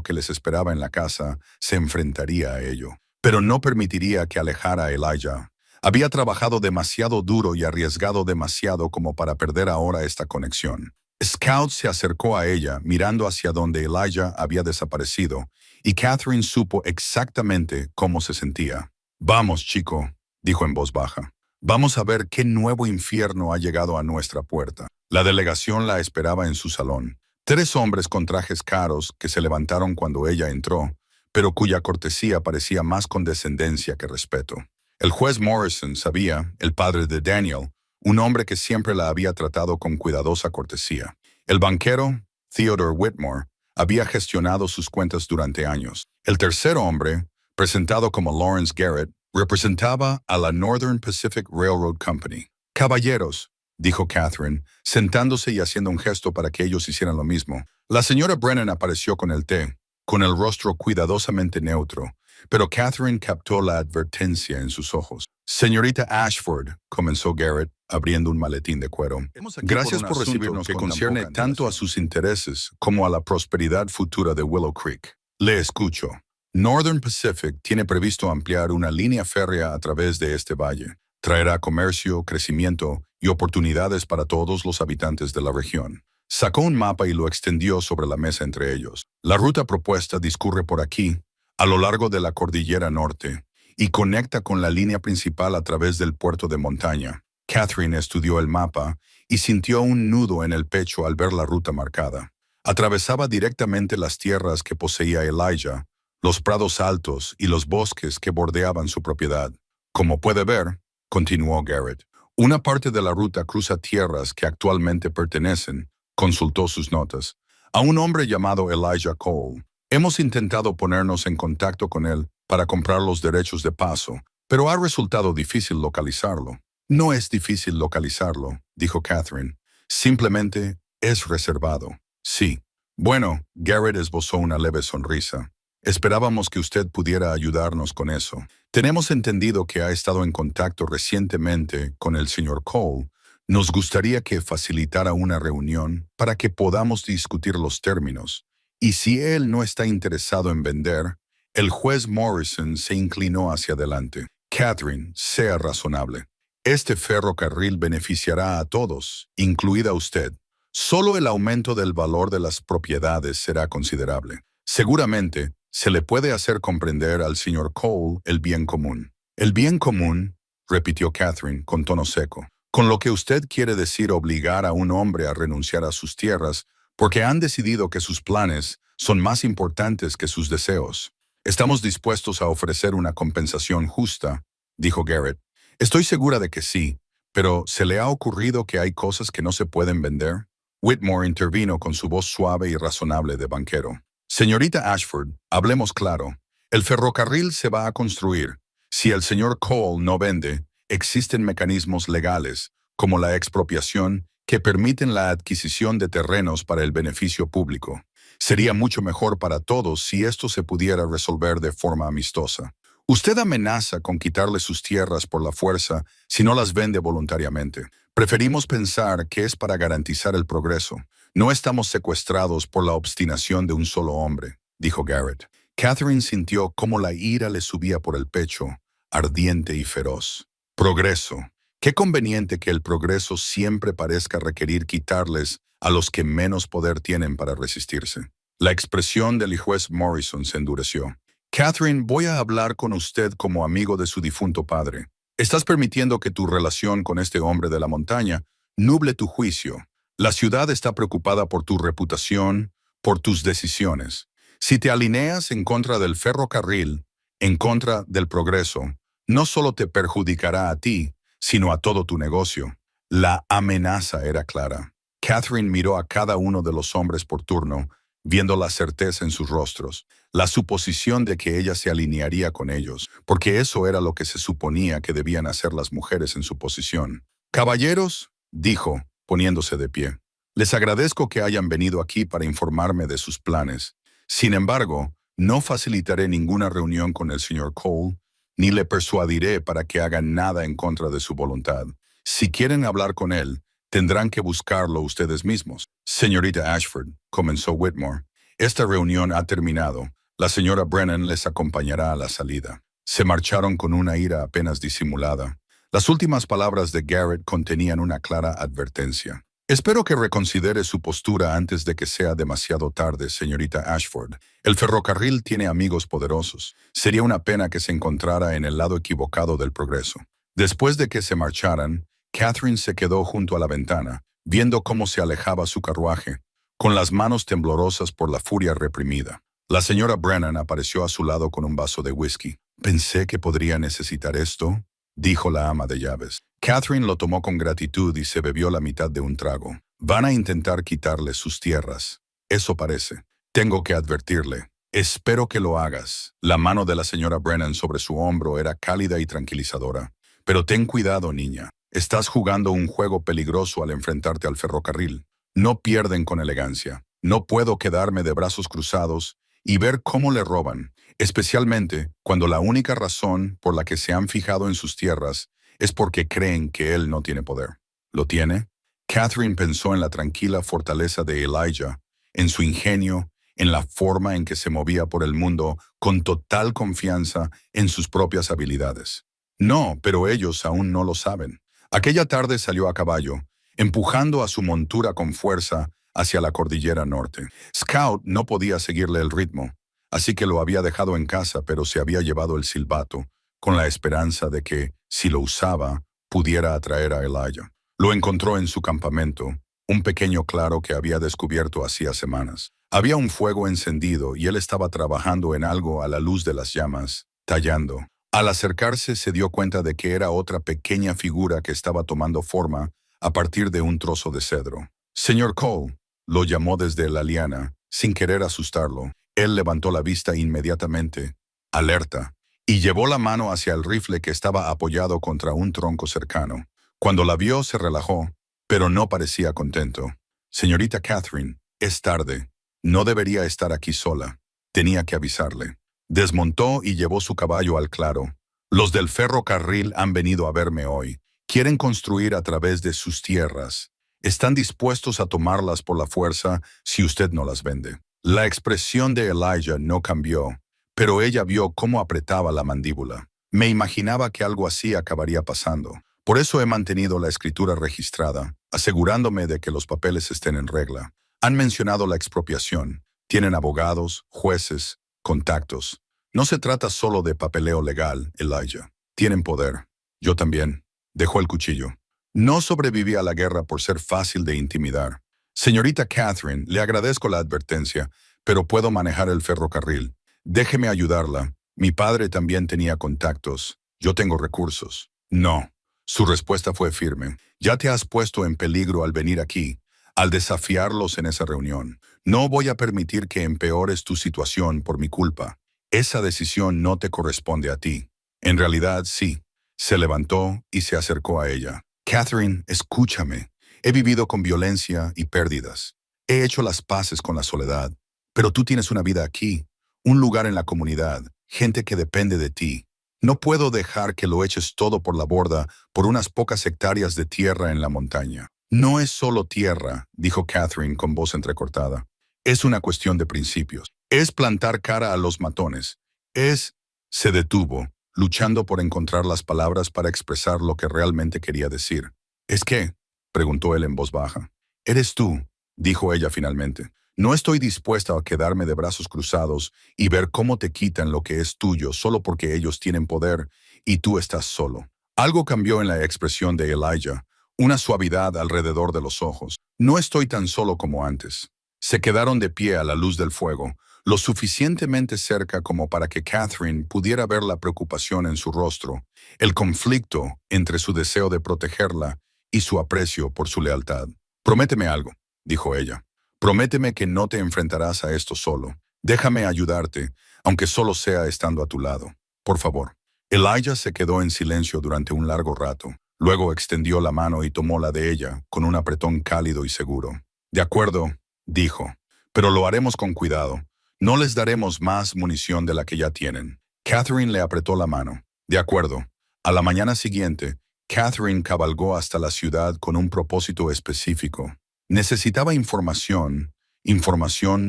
que les esperaba en la casa, se enfrentaría a ello. Pero no permitiría que alejara a Elijah. Había trabajado demasiado duro y arriesgado demasiado como para perder ahora esta conexión. Scout se acercó a ella, mirando hacia donde Elijah había desaparecido, y Catherine supo exactamente cómo se sentía. «Vamos, chico», dijo en voz baja. «Vamos a ver qué nuevo infierno ha llegado a nuestra puerta». La delegación la esperaba en su salón. 3 hombres con trajes caros que se levantaron cuando ella entró, pero cuya cortesía parecía más condescendencia que respeto. El juez Morrison sabía, el padre de Daniel, un hombre que siempre la había tratado con cuidadosa cortesía. El banquero, Theodore Whitmore, había gestionado sus cuentas durante años. El tercer hombre, presentado como Lawrence Garrett, representaba a la Northern Pacific Railroad Company. «Caballeros», dijo Catherine, sentándose y haciendo un gesto para que ellos hicieran lo mismo. La señora Brennan apareció con el té, con el rostro cuidadosamente neutro, pero Catherine captó la advertencia en sus ojos. «Señorita Ashford», comenzó Garrett, abriendo un maletín de cuero. «Gracias por recibirnos que concierne tanto a sus intereses como a la prosperidad futura de Willow Creek. Le escucho. Northern Pacific tiene previsto ampliar una línea férrea a través de este valle. Traerá comercio, crecimiento y oportunidades para todos los habitantes de la región». Sacó un mapa y lo extendió sobre la mesa entre ellos. «La ruta propuesta discurre por aquí, a lo largo de la cordillera norte, y conecta con la línea principal a través del puerto de montaña». Catherine estudió el mapa y sintió un nudo en el pecho al ver la ruta marcada. Atravesaba directamente las tierras que poseía Elijah, los prados altos y los bosques que bordeaban su propiedad. «Como puede ver», continuó Garrett, «una parte de la ruta cruza tierras que actualmente pertenecen», consultó sus notas, «a un hombre llamado Elijah Cole. Hemos intentado ponernos en contacto con él para comprar los derechos de paso, pero ha resultado difícil localizarlo». «No es difícil localizarlo», dijo Catherine. «Simplemente es reservado». «Sí». «Bueno», Garrett esbozó una leve sonrisa. «Esperábamos que usted pudiera ayudarnos con eso. Tenemos entendido que ha estado en contacto recientemente con el señor Cole. Nos gustaría que facilitara una reunión para que podamos discutir los términos. Y si él no está interesado en vender». El juez Morrison se inclinó hacia adelante. «Catherine, sea razonable. Este ferrocarril beneficiará a todos, incluida usted. Solo el aumento del valor de las propiedades será considerable. Seguramente, se le puede hacer comprender al señor Cole el bien común». «El bien común», repitió Catherine con tono seco. «Con lo que usted quiere decir obligar a un hombre a renunciar a sus tierras porque han decidido que sus planes son más importantes que sus deseos». «Estamos dispuestos a ofrecer una compensación justa», dijo Garrett. «Estoy segura de que sí, pero ¿se le ha ocurrido que hay cosas que no se pueden vender?» Whitmore intervino con su voz suave y razonable de banquero. «Señorita Ashford, hablemos claro. El ferrocarril se va a construir. Si el señor Cole no vende, existen mecanismos legales, como la expropiación, que permiten la adquisición de terrenos para el beneficio público. Sería mucho mejor para todos si esto se pudiera resolver de forma amistosa. Usted amenaza con quitarle sus tierras por la fuerza si no las vende voluntariamente. Preferimos pensar que es para garantizar el progreso. No estamos secuestrados por la obstinación de un solo hombre», dijo Garrett. Catherine sintió cómo la ira le subía por el pecho, ardiente y feroz. «Progreso. Qué conveniente que el progreso siempre parezca requerir quitarles a los que menos poder tienen para resistirse». La expresión del juez Morrison se endureció. «Catherine, voy a hablar con usted como amigo de su difunto padre. Estás permitiendo que tu relación con este hombre de la montaña nuble tu juicio. La ciudad está preocupada por tu reputación, por tus decisiones. Si te alineas en contra del ferrocarril, en contra del progreso, no solo te perjudicará a ti, sino a todo tu negocio». La amenaza era clara. Catherine miró a cada uno de los hombres por turno, viendo la certeza en sus rostros, la suposición de que ella se alinearía con ellos, porque eso era lo que se suponía que debían hacer las mujeres en su posición. «Caballeros», dijo, poniéndose de pie, «les agradezco que hayan venido aquí para informarme de sus planes. Sin embargo, no facilitaré ninguna reunión con el señor Cole, ni le persuadiré para que haga nada en contra de su voluntad. Si quieren hablar con él, tendrán que buscarlo ustedes mismos. Señorita Ashford, comenzó Whitmore, esta reunión ha terminado. La señora Brennan les acompañará a la salida. Se marcharon con una ira apenas disimulada. Las últimas palabras de Garrett contenían una clara advertencia. Espero que reconsidere su postura antes de que sea demasiado tarde, señorita Ashford. El ferrocarril tiene amigos poderosos. Sería una pena que se encontrara en el lado equivocado del progreso. Después de que se marcharan, Catherine se quedó junto a la ventana, viendo cómo se alejaba su carruaje, con las manos temblorosas por la furia reprimida. La señora Brennan apareció a su lado con un vaso de whisky. «Pensé que podría necesitar esto», dijo la ama de llaves. Catherine lo tomó con gratitud y se bebió la mitad de un trago. «Van a intentar quitarle sus tierras. Eso parece. Tengo que advertirle. Espero que lo hagas». La mano de la señora Brennan sobre su hombro era cálida y tranquilizadora. «Pero ten cuidado, niña. Estás jugando un juego peligroso al enfrentarte al ferrocarril. No pierden con elegancia. No puedo quedarme de brazos cruzados y ver cómo le roban, especialmente cuando la única razón por la que se han fijado en sus tierras es porque creen que él no tiene poder. ¿Lo tiene?» Catherine pensó en la tranquila fortaleza de Elijah, en su ingenio, en la forma en que se movía por el mundo con total confianza en sus propias habilidades. No, pero ellos aún no lo saben. Aquella tarde salió a caballo, empujando a su montura con fuerza hacia la cordillera norte. Scout no podía seguirle el ritmo, así que lo había dejado en casa, pero se había llevado el silbato, con la esperanza de que, si lo usaba, pudiera atraer a Elijah. Lo encontró en su campamento, un pequeño claro que había descubierto hacía semanas. Había un fuego encendido y él estaba trabajando en algo a la luz de las llamas, tallando. Al acercarse se dio cuenta de que era otra pequeña figura que estaba tomando forma a partir de un trozo de cedro. «Señor Cole», lo llamó desde la liana, sin querer asustarlo. Él levantó la vista inmediatamente, alerta, y llevó la mano hacia el rifle que estaba apoyado contra un tronco cercano. Cuando la vio se relajó, pero no parecía contento. «Señorita Catherine, es tarde. No debería estar aquí sola. Tenía que avisarle». Desmontó y llevó su caballo al claro. «Los del ferrocarril han venido a verme hoy. Quieren construir a través de sus tierras. Están dispuestos a tomarlas por la fuerza si usted no las vende». La expresión de Elijah no cambió, pero ella vio cómo apretaba la mandíbula. «Me imaginaba que algo así acabaría pasando. Por eso he mantenido la escritura registrada, asegurándome de que los papeles estén en regla. Han mencionado la expropiación. Tienen abogados, jueces, contactos. No se trata solo de papeleo legal, Elijah. Tienen poder. Yo también». Dejó el cuchillo. «No sobreviví a la guerra por ser fácil de intimidar. Señorita Catherine, le agradezco la advertencia, pero puedo manejar el ferrocarril. Déjeme ayudarla. Mi padre también tenía contactos. Yo tengo recursos». «No». Su respuesta fue firme. «Ya te has puesto en peligro al venir aquí, al desafiarlos en esa reunión. No voy a permitir que empeores tu situación por mi culpa. Esa decisión no te corresponde a ti». En realidad, sí. Se levantó y se acercó a ella. «Catherine, escúchame. He vivido con violencia y pérdidas. He hecho las paces con la soledad. Pero tú tienes una vida aquí, un lugar en la comunidad, gente que depende de ti. No puedo dejar que lo eches todo por la borda por unas pocas hectáreas de tierra en la montaña». «No es solo tierra», dijo Catherine con voz entrecortada. «Es una cuestión de principios. Es plantar cara a los matones. Es...» Se detuvo, luchando por encontrar las palabras para expresar lo que realmente quería decir. «¿Es qué?», preguntó él en voz baja. «Eres tú», dijo ella finalmente. «No estoy dispuesta a quedarme de brazos cruzados y ver cómo te quitan lo que es tuyo solo porque ellos tienen poder y tú estás solo». Algo cambió en la expresión de Elijah, una suavidad alrededor de los ojos. «No estoy tan solo como antes». Se quedaron de pie a la luz del fuego, lo suficientemente cerca como para que Catherine pudiera ver la preocupación en su rostro, el conflicto entre su deseo de protegerla y su aprecio por su lealtad. «Prométeme algo», dijo ella. «Prométeme que no te enfrentarás a esto solo. Déjame ayudarte, aunque solo sea estando a tu lado. Por favor». Elijah se quedó en silencio durante un largo rato. Luego extendió la mano y tomó la de ella con un apretón cálido y seguro. «De acuerdo», dijo, «pero lo haremos con cuidado. No les daremos más munición de la que ya tienen. Catherine le apretó la mano. De acuerdo. A la mañana siguiente, Catherine cabalgó hasta la ciudad con un propósito específico. Necesitaba información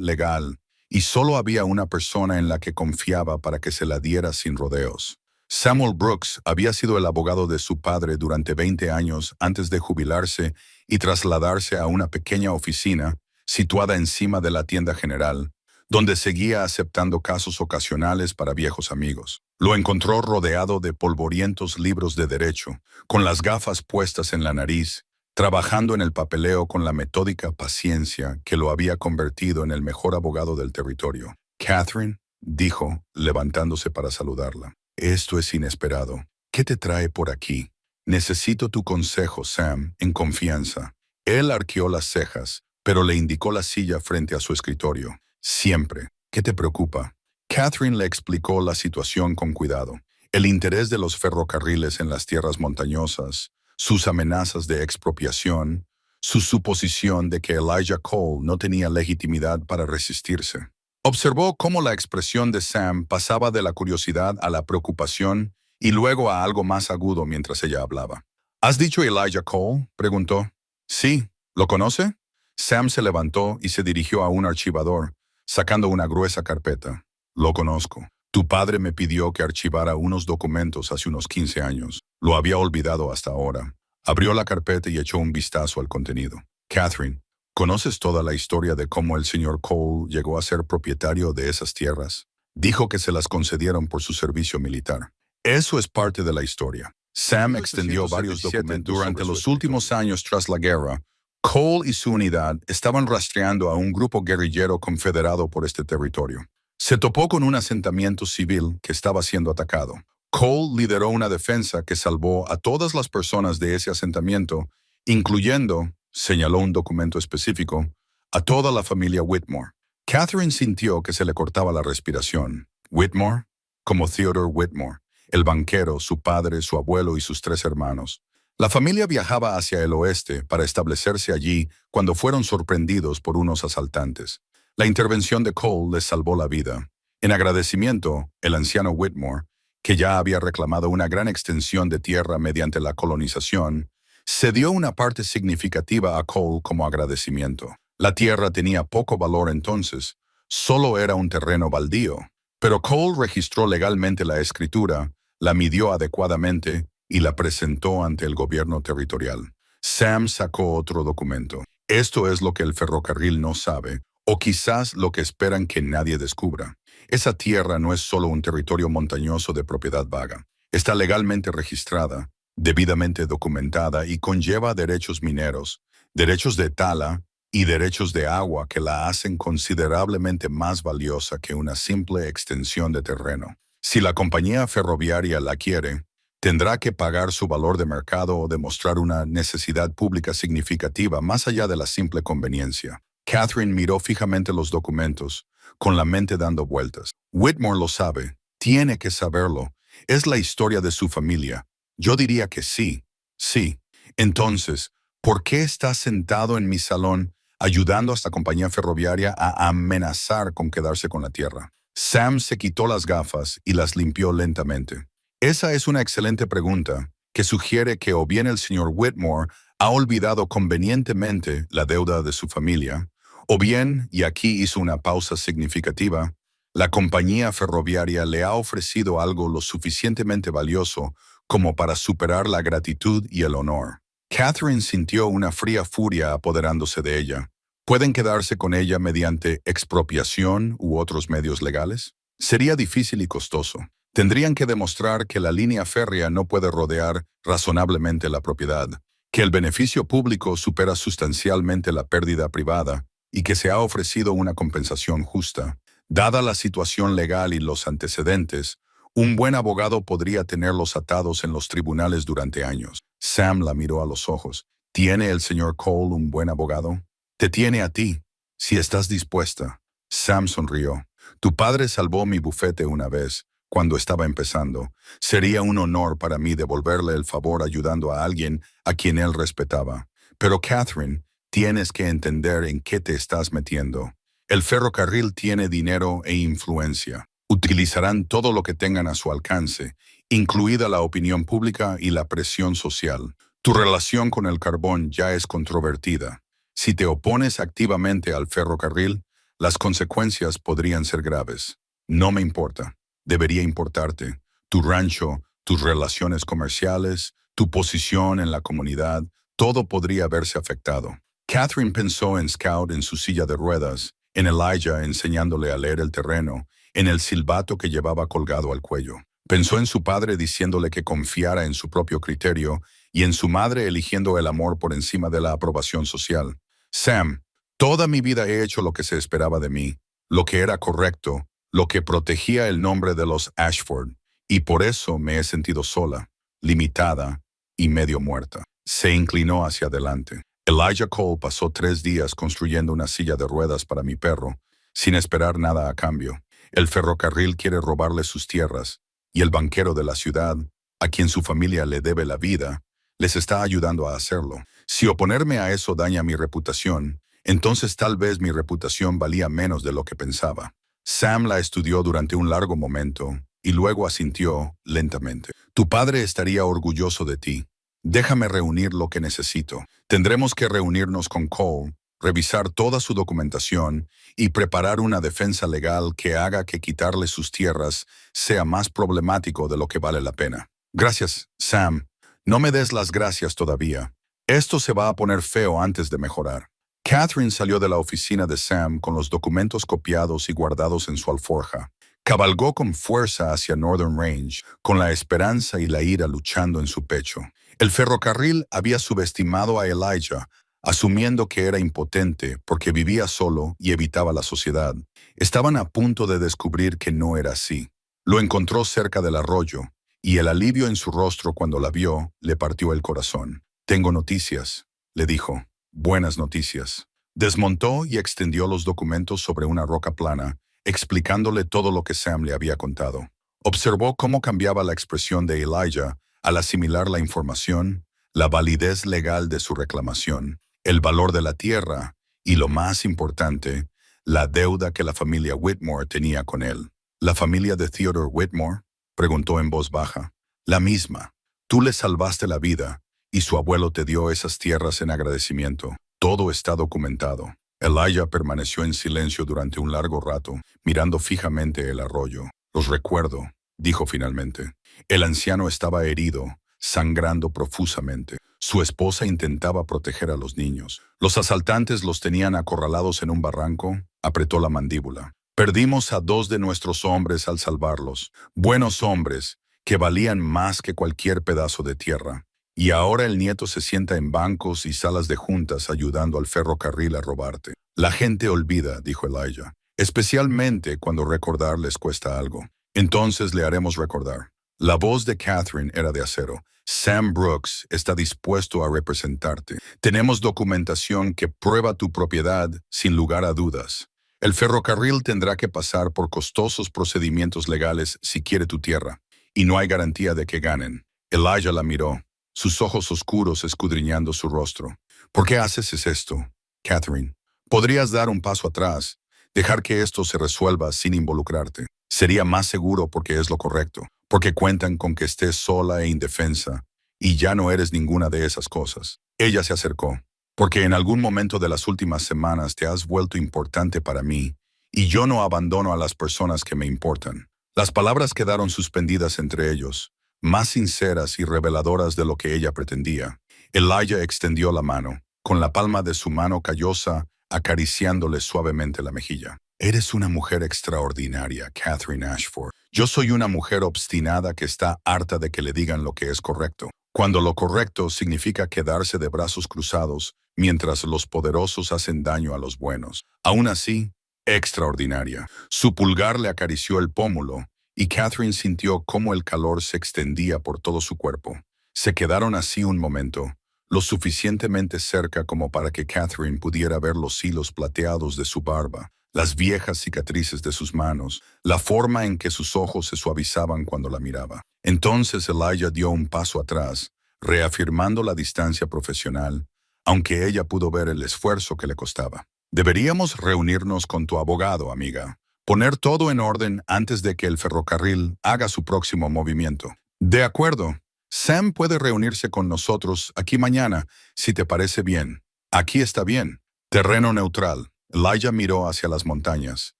legal, y solo había una persona en la que confiaba para que se la diera sin rodeos. Samuel Brooks había sido el abogado de su padre durante 20 años antes de jubilarse y trasladarse a una pequeña oficina situada encima de la tienda general, donde seguía aceptando casos ocasionales para viejos amigos. Lo encontró rodeado de polvorientos libros de derecho, con las gafas puestas en la nariz, trabajando en el papeleo con la metódica paciencia que lo había convertido en el mejor abogado del territorio. Catherine, dijo, levantándose para saludarla. Esto es inesperado. ¿Qué te trae por aquí? Necesito tu consejo, Sam, en confianza. Él arqueó las cejas, pero le indicó la silla frente a su escritorio. Siempre. ¿Qué te preocupa? Catherine le explicó la situación con cuidado. El interés de los ferrocarriles en las tierras montañosas, sus amenazas de expropiación, su suposición de que Elijah Cole no tenía legitimidad para resistirse. Observó cómo la expresión de Sam pasaba de la curiosidad a la preocupación y luego a algo más agudo mientras ella hablaba. ¿Has dicho Elijah Cole?, preguntó. Sí. ¿Lo conoce? Sam se levantó y se dirigió a un archivador, sacando una gruesa carpeta. Lo conozco. Tu padre me pidió que archivara unos documentos hace unos 15 años. Lo había olvidado hasta ahora. Abrió la carpeta y echó un vistazo al contenido. Catherine, ¿conoces toda la historia de cómo el señor Cole llegó a ser propietario de esas tierras? Dijo que se las concedieron por su servicio militar. Eso es parte de la historia. Sam extendió varios documentos. Durante los últimos años tras la guerra, Cole y su unidad estaban rastreando a un grupo guerrillero confederado por este territorio. Se topó con un asentamiento civil que estaba siendo atacado. Cole lideró una defensa que salvó a todas las personas de ese asentamiento, incluyendo, señaló un documento específico, a toda la familia Whitmore. Catherine sintió que se le cortaba la respiración. ¿Whitmore? Como Theodore Whitmore, el banquero, su padre, su abuelo y sus 3 hermanos. La familia viajaba hacia el oeste para establecerse allí cuando fueron sorprendidos por unos asaltantes. La intervención de Cole les salvó la vida. En agradecimiento, el anciano Whitmore, que ya había reclamado una gran extensión de tierra mediante la colonización, cedió una parte significativa a Cole como agradecimiento. La tierra tenía poco valor entonces, solo era un terreno baldío, pero Cole registró legalmente la escritura, la midió adecuadamente y la presentó ante el gobierno territorial. Sam sacó otro documento. Esto es lo que el ferrocarril no sabe, o quizás lo que esperan que nadie descubra. Esa tierra no es solo un territorio montañoso de propiedad vaga. Está legalmente registrada, debidamente documentada y conlleva derechos mineros, derechos de tala y derechos de agua que la hacen considerablemente más valiosa que una simple extensión de terreno. Si la compañía ferroviaria la quiere, tendrá que pagar su valor de mercado o demostrar una necesidad pública significativa más allá de la simple conveniencia. Catherine miró fijamente los documentos, con la mente dando vueltas. Whitmore lo sabe, tiene que saberlo. Es la historia de su familia. Yo diría que sí. Sí. Entonces, ¿por qué está sentado en mi salón ayudando a esta compañía ferroviaria a amenazar con quedarse con la tierra? Sam se quitó las gafas y las limpió lentamente. Esa es una excelente pregunta, que sugiere que o bien el señor Whitmore ha olvidado convenientemente la deuda de su familia, o bien, y aquí hizo una pausa significativa, la compañía ferroviaria le ha ofrecido algo lo suficientemente valioso como para superar la gratitud y el honor. Catherine sintió una fría furia apoderándose de ella. ¿Pueden quedarse con ella mediante expropiación u otros medios legales? Sería difícil y costoso. Tendrían que demostrar que la línea férrea no puede rodear razonablemente la propiedad, que el beneficio público supera sustancialmente la pérdida privada y que se ha ofrecido una compensación justa. Dada la situación legal y los antecedentes, un buen abogado podría tenerlos atados en los tribunales durante años. Sam la miró a los ojos. ¿Tiene el señor Cole un buen abogado? Te tiene a ti, si estás dispuesta. Sam sonrió. Tu padre salvó mi bufete una vez, cuando estaba empezando. Sería un honor para mí devolverle el favor ayudando a alguien a quien él respetaba. Pero Catherine, tienes que entender en qué te estás metiendo. El ferrocarril tiene dinero e influencia. Utilizarán todo lo que tengan a su alcance, incluida la opinión pública y la presión social. Tu relación con el carbón ya es controvertida. Si te opones activamente al ferrocarril, las consecuencias podrían ser graves. No me importa. Debería importarte. Tu rancho, tus relaciones comerciales, tu posición en la comunidad, todo podría verse afectado. Catherine pensó en Scout en su silla de ruedas, en Elijah enseñándole a leer el terreno, en el silbato que llevaba colgado al cuello. Pensó en su padre diciéndole que confiara en su propio criterio y en su madre eligiendo el amor por encima de la aprobación social. Sam, toda mi vida he hecho lo que se esperaba de mí, lo que era correcto, lo que protegía el nombre de los Ashford, y por eso me he sentido sola, limitada y medio muerta. Se inclinó hacia adelante. Elijah Cole pasó 3 días construyendo una silla de ruedas para mi perro, sin esperar nada a cambio. El ferrocarril quiere robarle sus tierras, y el banquero de la ciudad, a quien su familia le debe la vida, les está ayudando a hacerlo. Si oponerme a eso daña mi reputación, entonces tal vez mi reputación valía menos de lo que pensaba. Sam la estudió durante un largo momento, y luego asintió lentamente. Tu padre estaría orgulloso de ti. Déjame reunir lo que necesito. Tendremos que reunirnos con Cole, revisar toda su documentación y preparar una defensa legal que haga que quitarle sus tierras sea más problemático de lo que vale la pena. Gracias, Sam. No me des las gracias todavía. Esto se va a poner feo antes de mejorar. Catherine salió de la oficina de Sam con los documentos copiados y guardados en su alforja. Cabalgó con fuerza hacia Northern Range, con la esperanza y la ira luchando en su pecho. El ferrocarril había subestimado a Elijah, asumiendo que era impotente porque vivía solo y evitaba la sociedad. Estaban a punto de descubrir que no era así. Lo encontró cerca del arroyo, y el alivio en su rostro cuando la vio le partió el corazón. Tengo noticias, le dijo. Buenas noticias. Desmontó y extendió los documentos sobre una roca plana, explicándole todo lo que Sam le había contado. Observó cómo cambiaba la expresión de Elijah al asimilar la información, la validez legal de su reclamación, el valor de la tierra y, lo más importante, la deuda que la familia Whitmore tenía con él. ¿La familia de Theodore Whitmore?, preguntó en voz baja. La misma. Tú le salvaste la vida y su abuelo te dio esas tierras en agradecimiento. Todo está documentado. Elijah permaneció en silencio durante un largo rato, mirando fijamente el arroyo. Los recuerdo, dijo finalmente. El anciano estaba herido, sangrando profusamente. Su esposa intentaba proteger a los niños. Los asaltantes los tenían acorralados en un barranco. Apretó la mandíbula. Perdimos a 2 de nuestros hombres al salvarlos. Buenos hombres, que valían más que cualquier pedazo de tierra. Y ahora el nieto se sienta en bancos y salas de juntas ayudando al ferrocarril a robarte. La gente olvida, dijo Elijah, especialmente cuando recordar les cuesta algo. Entonces le haremos recordar. La voz de Catherine era de acero. Sam Brooks está dispuesto a representarte. Tenemos documentación que prueba tu propiedad sin lugar a dudas. El ferrocarril tendrá que pasar por costosos procedimientos legales si quiere tu tierra, y no hay garantía de que ganen. Elijah la miró, sus ojos oscuros escudriñando su rostro. ¿Por qué haces esto, Catherine? Podrías dar un paso atrás, dejar que esto se resuelva sin involucrarte. Sería más seguro porque es lo correcto, porque cuentan con que estés sola e indefensa, y ya no eres ninguna de esas cosas. Ella se acercó. Porque en algún momento de las últimas semanas te has vuelto importante para mí, y yo no abandono a las personas que me importan. Las palabras quedaron suspendidas entre ellos, más sinceras y reveladoras de lo que ella pretendía. Elijah extendió la mano, con la palma de su mano callosa, acariciándole suavemente la mejilla. Eres una mujer extraordinaria, Catherine Ashford. Yo soy una mujer obstinada que está harta de que le digan lo que es correcto, cuando lo correcto significa quedarse de brazos cruzados mientras los poderosos hacen daño a los buenos. Aún así, extraordinaria. Su pulgar le acarició el pómulo, y Catherine sintió cómo el calor se extendía por todo su cuerpo. Se quedaron así un momento, lo suficientemente cerca como para que Catherine pudiera ver los hilos plateados de su barba, las viejas cicatrices de sus manos, la forma en que sus ojos se suavizaban cuando la miraba. Entonces Elijah dio un paso atrás, reafirmando la distancia profesional, aunque ella pudo ver el esfuerzo que le costaba. Deberíamos reunirnos con tu abogado, amiga. Poner todo en orden antes de que el ferrocarril haga su próximo movimiento. De acuerdo. Sam puede reunirse con nosotros aquí mañana, si te parece bien. Aquí está bien. Terreno neutral. Elijah miró hacia las montañas.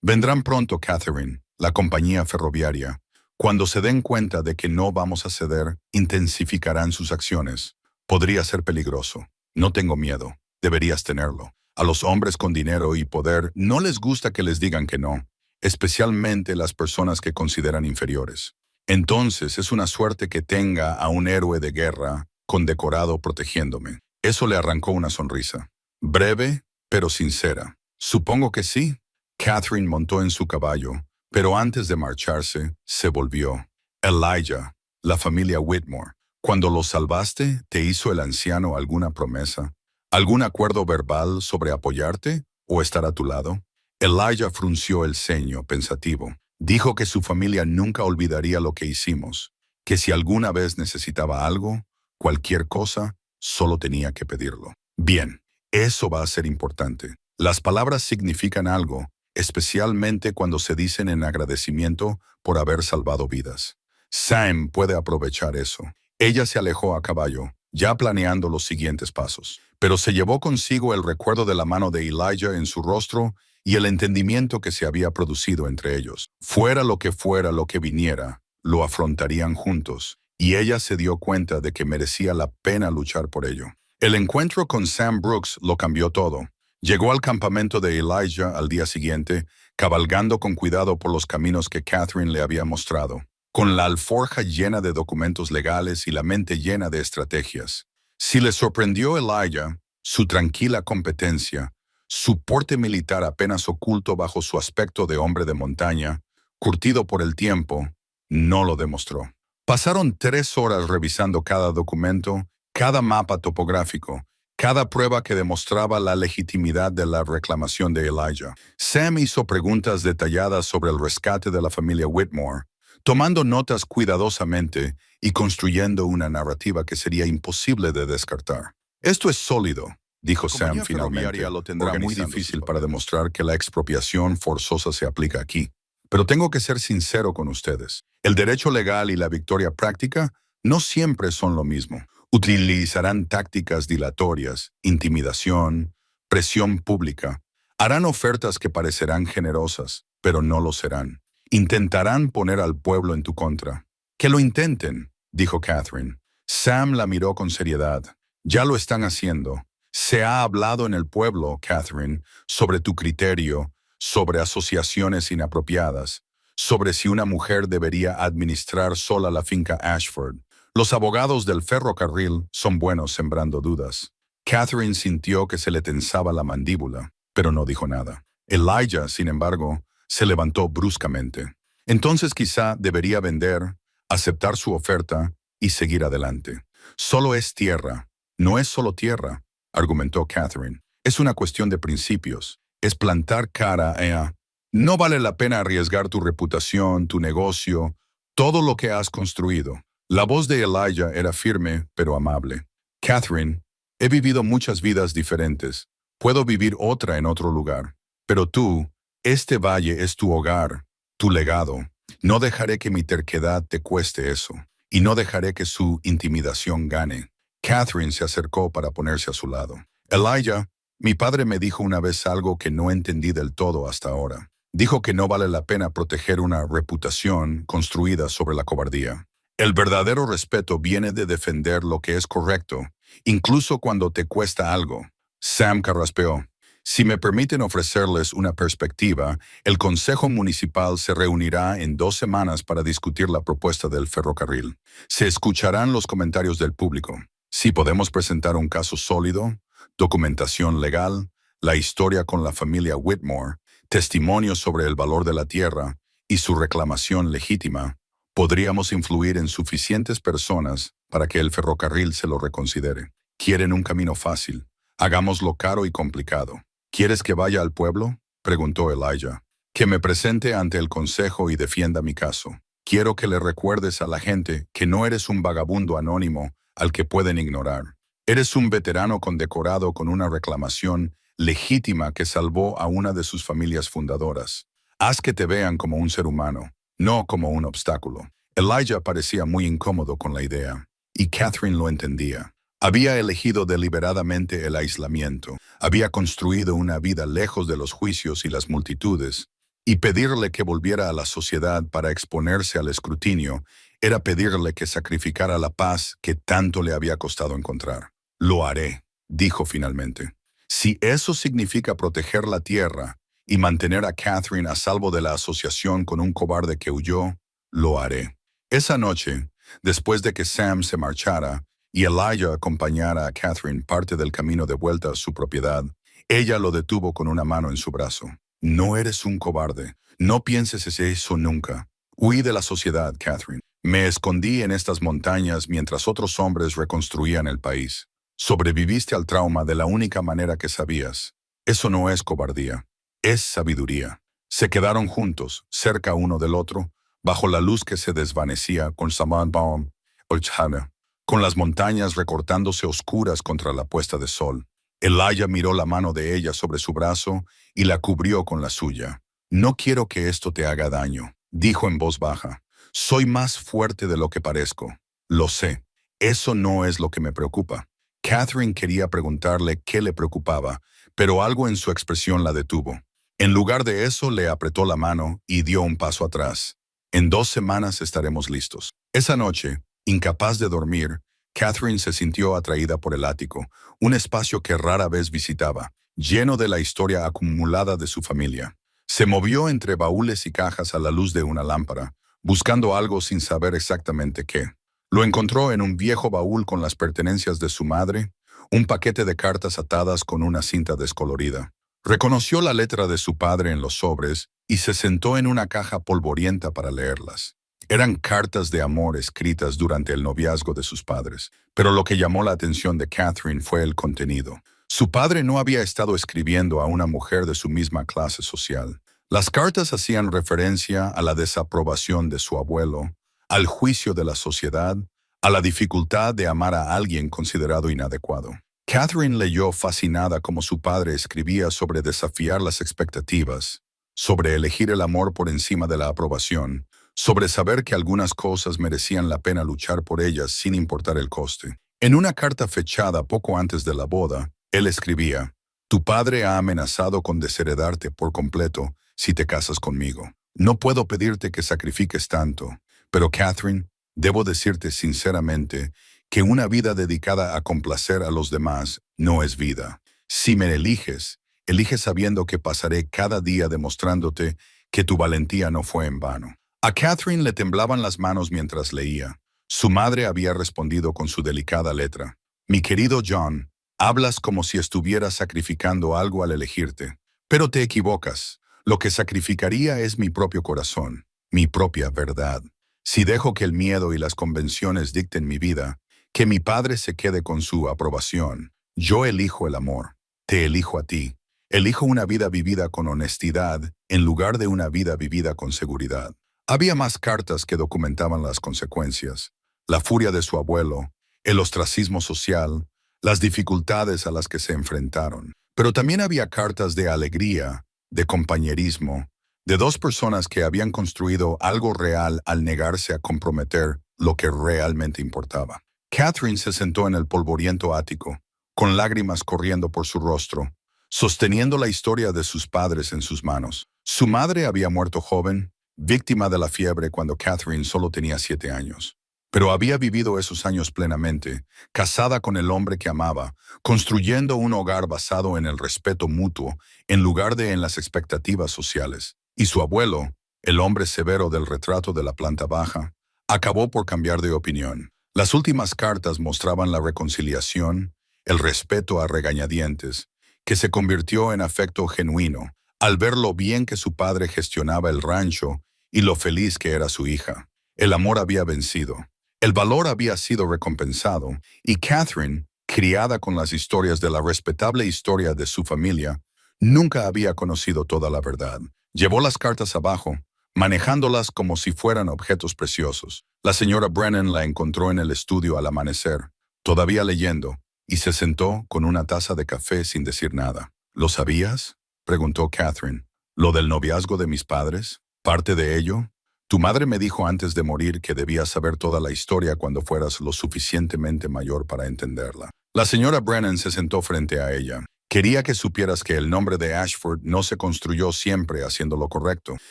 Vendrán pronto, Catherine, la compañía ferroviaria. Cuando se den cuenta de que no vamos a ceder, intensificarán sus acciones. Podría ser peligroso. No tengo miedo. Deberías tenerlo. A los hombres con dinero y poder no les gusta que les digan que no, especialmente las personas que consideran inferiores. Entonces es una suerte que tenga a un héroe de guerra condecorado protegiéndome. Eso le arrancó una sonrisa. Breve, pero sincera. Supongo que sí. Catherine montó en su caballo, pero antes de marcharse, se volvió. Elijah, la familia Whitmore. Cuando los salvaste, ¿te hizo el anciano alguna promesa? ¿Algún acuerdo verbal sobre apoyarte o estar a tu lado? Elijah frunció el ceño, pensativo. Dijo que su familia nunca olvidaría lo que hicimos, que si alguna vez necesitaba algo, cualquier cosa, solo tenía que pedirlo. Bien, eso va a ser importante. Las palabras significan algo, especialmente cuando se dicen en agradecimiento por haber salvado vidas. Sam puede aprovechar eso. Ella se alejó a caballo, ya planeando los siguientes pasos, pero se llevó consigo el recuerdo de la mano de Elijah en su rostro y el entendimiento que se había producido entre ellos. Fuera lo que viniera, lo afrontarían juntos, y ella se dio cuenta de que merecía la pena luchar por ello. El encuentro con Sam Brooks lo cambió todo. Llegó al campamento de Elijah al día siguiente, cabalgando con cuidado por los caminos que Catherine le había mostrado, con la alforja llena de documentos legales y la mente llena de estrategias. Si le sorprendió Elijah, su tranquila competencia, su porte militar apenas oculto bajo su aspecto de hombre de montaña, curtido por el tiempo, no lo demostró. Pasaron 3 horas revisando cada documento, cada mapa topográfico, cada prueba que demostraba la legitimidad de la reclamación de Elijah. Sam hizo preguntas detalladas sobre el rescate de la familia Whitmore, tomando notas cuidadosamente y construyendo una narrativa que sería imposible de descartar. Esto es sólido, dijo Sam finalmente. Lo tendrá muy difícil para demostrar que la expropiación forzosa se aplica aquí. Pero tengo que ser sincero con ustedes. El derecho legal y la victoria práctica no siempre son lo mismo. Utilizarán tácticas dilatorias, intimidación, presión pública. Harán ofertas que parecerán generosas, pero no lo serán. Intentarán poner al pueblo en tu contra. Que lo intenten, dijo Catherine. Sam la miró con seriedad. Ya lo están haciendo. Se ha hablado en el pueblo, Catherine, sobre tu criterio, sobre asociaciones inapropiadas, sobre si una mujer debería administrar sola la finca Ashford. Los abogados del ferrocarril son buenos sembrando dudas. Catherine sintió que se le tensaba la mandíbula, pero no dijo nada. Elijah, sin embargo, se levantó bruscamente. Entonces quizá debería vender, aceptar su oferta y seguir adelante. Solo es tierra. No es solo tierra, argumentó Catherine. Es una cuestión de principios. Es plantar cara a... No vale la pena arriesgar tu reputación, tu negocio, todo lo que has construido. La voz de Elijah era firme, pero amable. Catherine, he vivido muchas vidas diferentes. Puedo vivir otra en otro lugar. Pero tú, este valle es tu hogar, tu legado. No dejaré que mi terquedad te cueste eso. Y no dejaré que su intimidación gane. Catherine se acercó para ponerse a su lado. Elijah, mi padre me dijo una vez algo que no entendí del todo hasta ahora. Dijo que no vale la pena proteger una reputación construida sobre la cobardía. El verdadero respeto viene de defender lo que es correcto, incluso cuando te cuesta algo. Sam carraspeó. Si me permiten ofrecerles una perspectiva, el Consejo Municipal se reunirá en 2 semanas para discutir la propuesta del ferrocarril. Se escucharán los comentarios del público. Si podemos presentar un caso sólido, documentación legal, la historia con la familia Whitmore, testimonios sobre el valor de la tierra y su reclamación legítima, podríamos influir en suficientes personas para que el ferrocarril se lo reconsidere. ¿Quieren un camino fácil? Hagámoslo caro y complicado. ¿Quieres que vaya al pueblo?, preguntó Elijah. Que me presente ante el consejo y defienda mi caso. Quiero que le recuerdes a la gente que no eres un vagabundo anónimo al que pueden ignorar. Eres un veterano condecorado con una reclamación legítima que salvó a una de sus familias fundadoras. Haz que te vean como un ser humano, no como un obstáculo. Elijah parecía muy incómodo con la idea, y Catherine lo entendía. Había elegido deliberadamente el aislamiento, había construido una vida lejos de los juicios y las multitudes, y pedirle que volviera a la sociedad para exponerse al escrutinio era pedirle que sacrificara la paz que tanto le había costado encontrar. Lo haré, dijo finalmente. Si eso significa proteger la tierra y mantener a Catherine a salvo de la asociación con un cobarde que huyó, lo haré. Esa noche, después de que Sam se marchara y Elijah acompañara a Catherine parte del camino de vuelta a su propiedad, ella lo detuvo con una mano en su brazo. No eres un cobarde. No pienses eso nunca. Huí de la sociedad, Catherine. Me escondí en estas montañas mientras otros hombres reconstruían el país. Sobreviviste al trauma de la única manera que sabías. Eso no es cobardía, es sabiduría. Se quedaron juntos, cerca uno del otro, bajo la luz que se desvanecía con Samad-Baum, Olchana, con las montañas recortándose oscuras contra la puesta de sol. Elijah miró la mano de ella sobre su brazo y la cubrió con la suya. No quiero que esto te haga daño, dijo en voz baja. Soy más fuerte de lo que parezco. Lo sé. Eso no es lo que me preocupa. Catherine quería preguntarle qué le preocupaba, pero algo en su expresión la detuvo. En lugar de eso, le apretó la mano y dio un paso atrás. En 2 semanas estaremos listos. Esa noche, incapaz de dormir, Catherine se sintió atraída por el ático, un espacio que rara vez visitaba, lleno de la historia acumulada de su familia. Se movió entre baúles y cajas a la luz de una lámpara, buscando algo sin saber exactamente qué. Lo encontró en un viejo baúl con las pertenencias de su madre, un paquete de cartas atadas con una cinta descolorida. Reconoció la letra de su padre en los sobres y se sentó en una caja polvorienta para leerlas. Eran cartas de amor escritas durante el noviazgo de sus padres, pero lo que llamó la atención de Catherine fue el contenido. Su padre no había estado escribiendo a una mujer de su misma clase social. Las cartas hacían referencia a la desaprobación de su abuelo, al juicio de la sociedad, a la dificultad de amar a alguien considerado inadecuado. Catherine leyó fascinada cómo su padre escribía sobre desafiar las expectativas, sobre elegir el amor por encima de la aprobación, sobre saber que algunas cosas merecían la pena luchar por ellas sin importar el coste. En una carta fechada poco antes de la boda, él escribía: «Tu padre ha amenazado con desheredarte por completo si te casas conmigo. No puedo pedirte que sacrifiques tanto, pero Catherine, debo decirte sinceramente que una vida dedicada a complacer a los demás no es vida. Si me eliges, elige sabiendo que pasaré cada día demostrándote que tu valentía no fue en vano». A Catherine le temblaban las manos mientras leía. Su madre había respondido con su delicada letra: «Mi querido John, hablas como si estuvieras sacrificando algo al elegirte. Pero te equivocas. Lo que sacrificaría es mi propio corazón, mi propia verdad. Si dejo que el miedo y las convenciones dicten mi vida, que mi padre se quede con su aprobación, yo elijo el amor. Te elijo a ti. Elijo una vida vivida con honestidad en lugar de una vida vivida con seguridad». Había más cartas que documentaban las consecuencias: la furia de su abuelo, el ostracismo social, las dificultades a las que se enfrentaron. Pero también había cartas de alegría, de compañerismo, de 2 personas que habían construido algo real al negarse a comprometer lo que realmente importaba. Catherine se sentó en el polvoriento ático, con lágrimas corriendo por su rostro, sosteniendo la historia de sus padres en sus manos. Su madre había muerto joven, víctima de la fiebre cuando Catherine solo tenía 7 años. Pero había vivido esos años plenamente, casada con el hombre que amaba, construyendo un hogar basado en el respeto mutuo en lugar de en las expectativas sociales. Y su abuelo, el hombre severo del retrato de la planta baja, acabó por cambiar de opinión. Las últimas cartas mostraban la reconciliación, el respeto a regañadientes, que se convirtió en afecto genuino al ver lo bien que su padre gestionaba el rancho y lo feliz que era su hija. El amor había vencido. El valor había sido recompensado, y Catherine, criada con las historias de la respetable historia de su familia, nunca había conocido toda la verdad. Llevó las cartas abajo, manejándolas como si fueran objetos preciosos. La señora Brennan la encontró en el estudio al amanecer, todavía leyendo, y se sentó con una taza de café sin decir nada. ¿Lo sabías? Preguntó Catherine. ¿Lo del noviazgo de mis padres? ¿Parte de ello? Tu madre me dijo antes de morir que debías saber toda la historia cuando fueras lo suficientemente mayor para entenderla. La señora Brennan se sentó frente a ella. Quería que supieras que el nombre de Ashford no se construyó siempre haciendo lo correcto.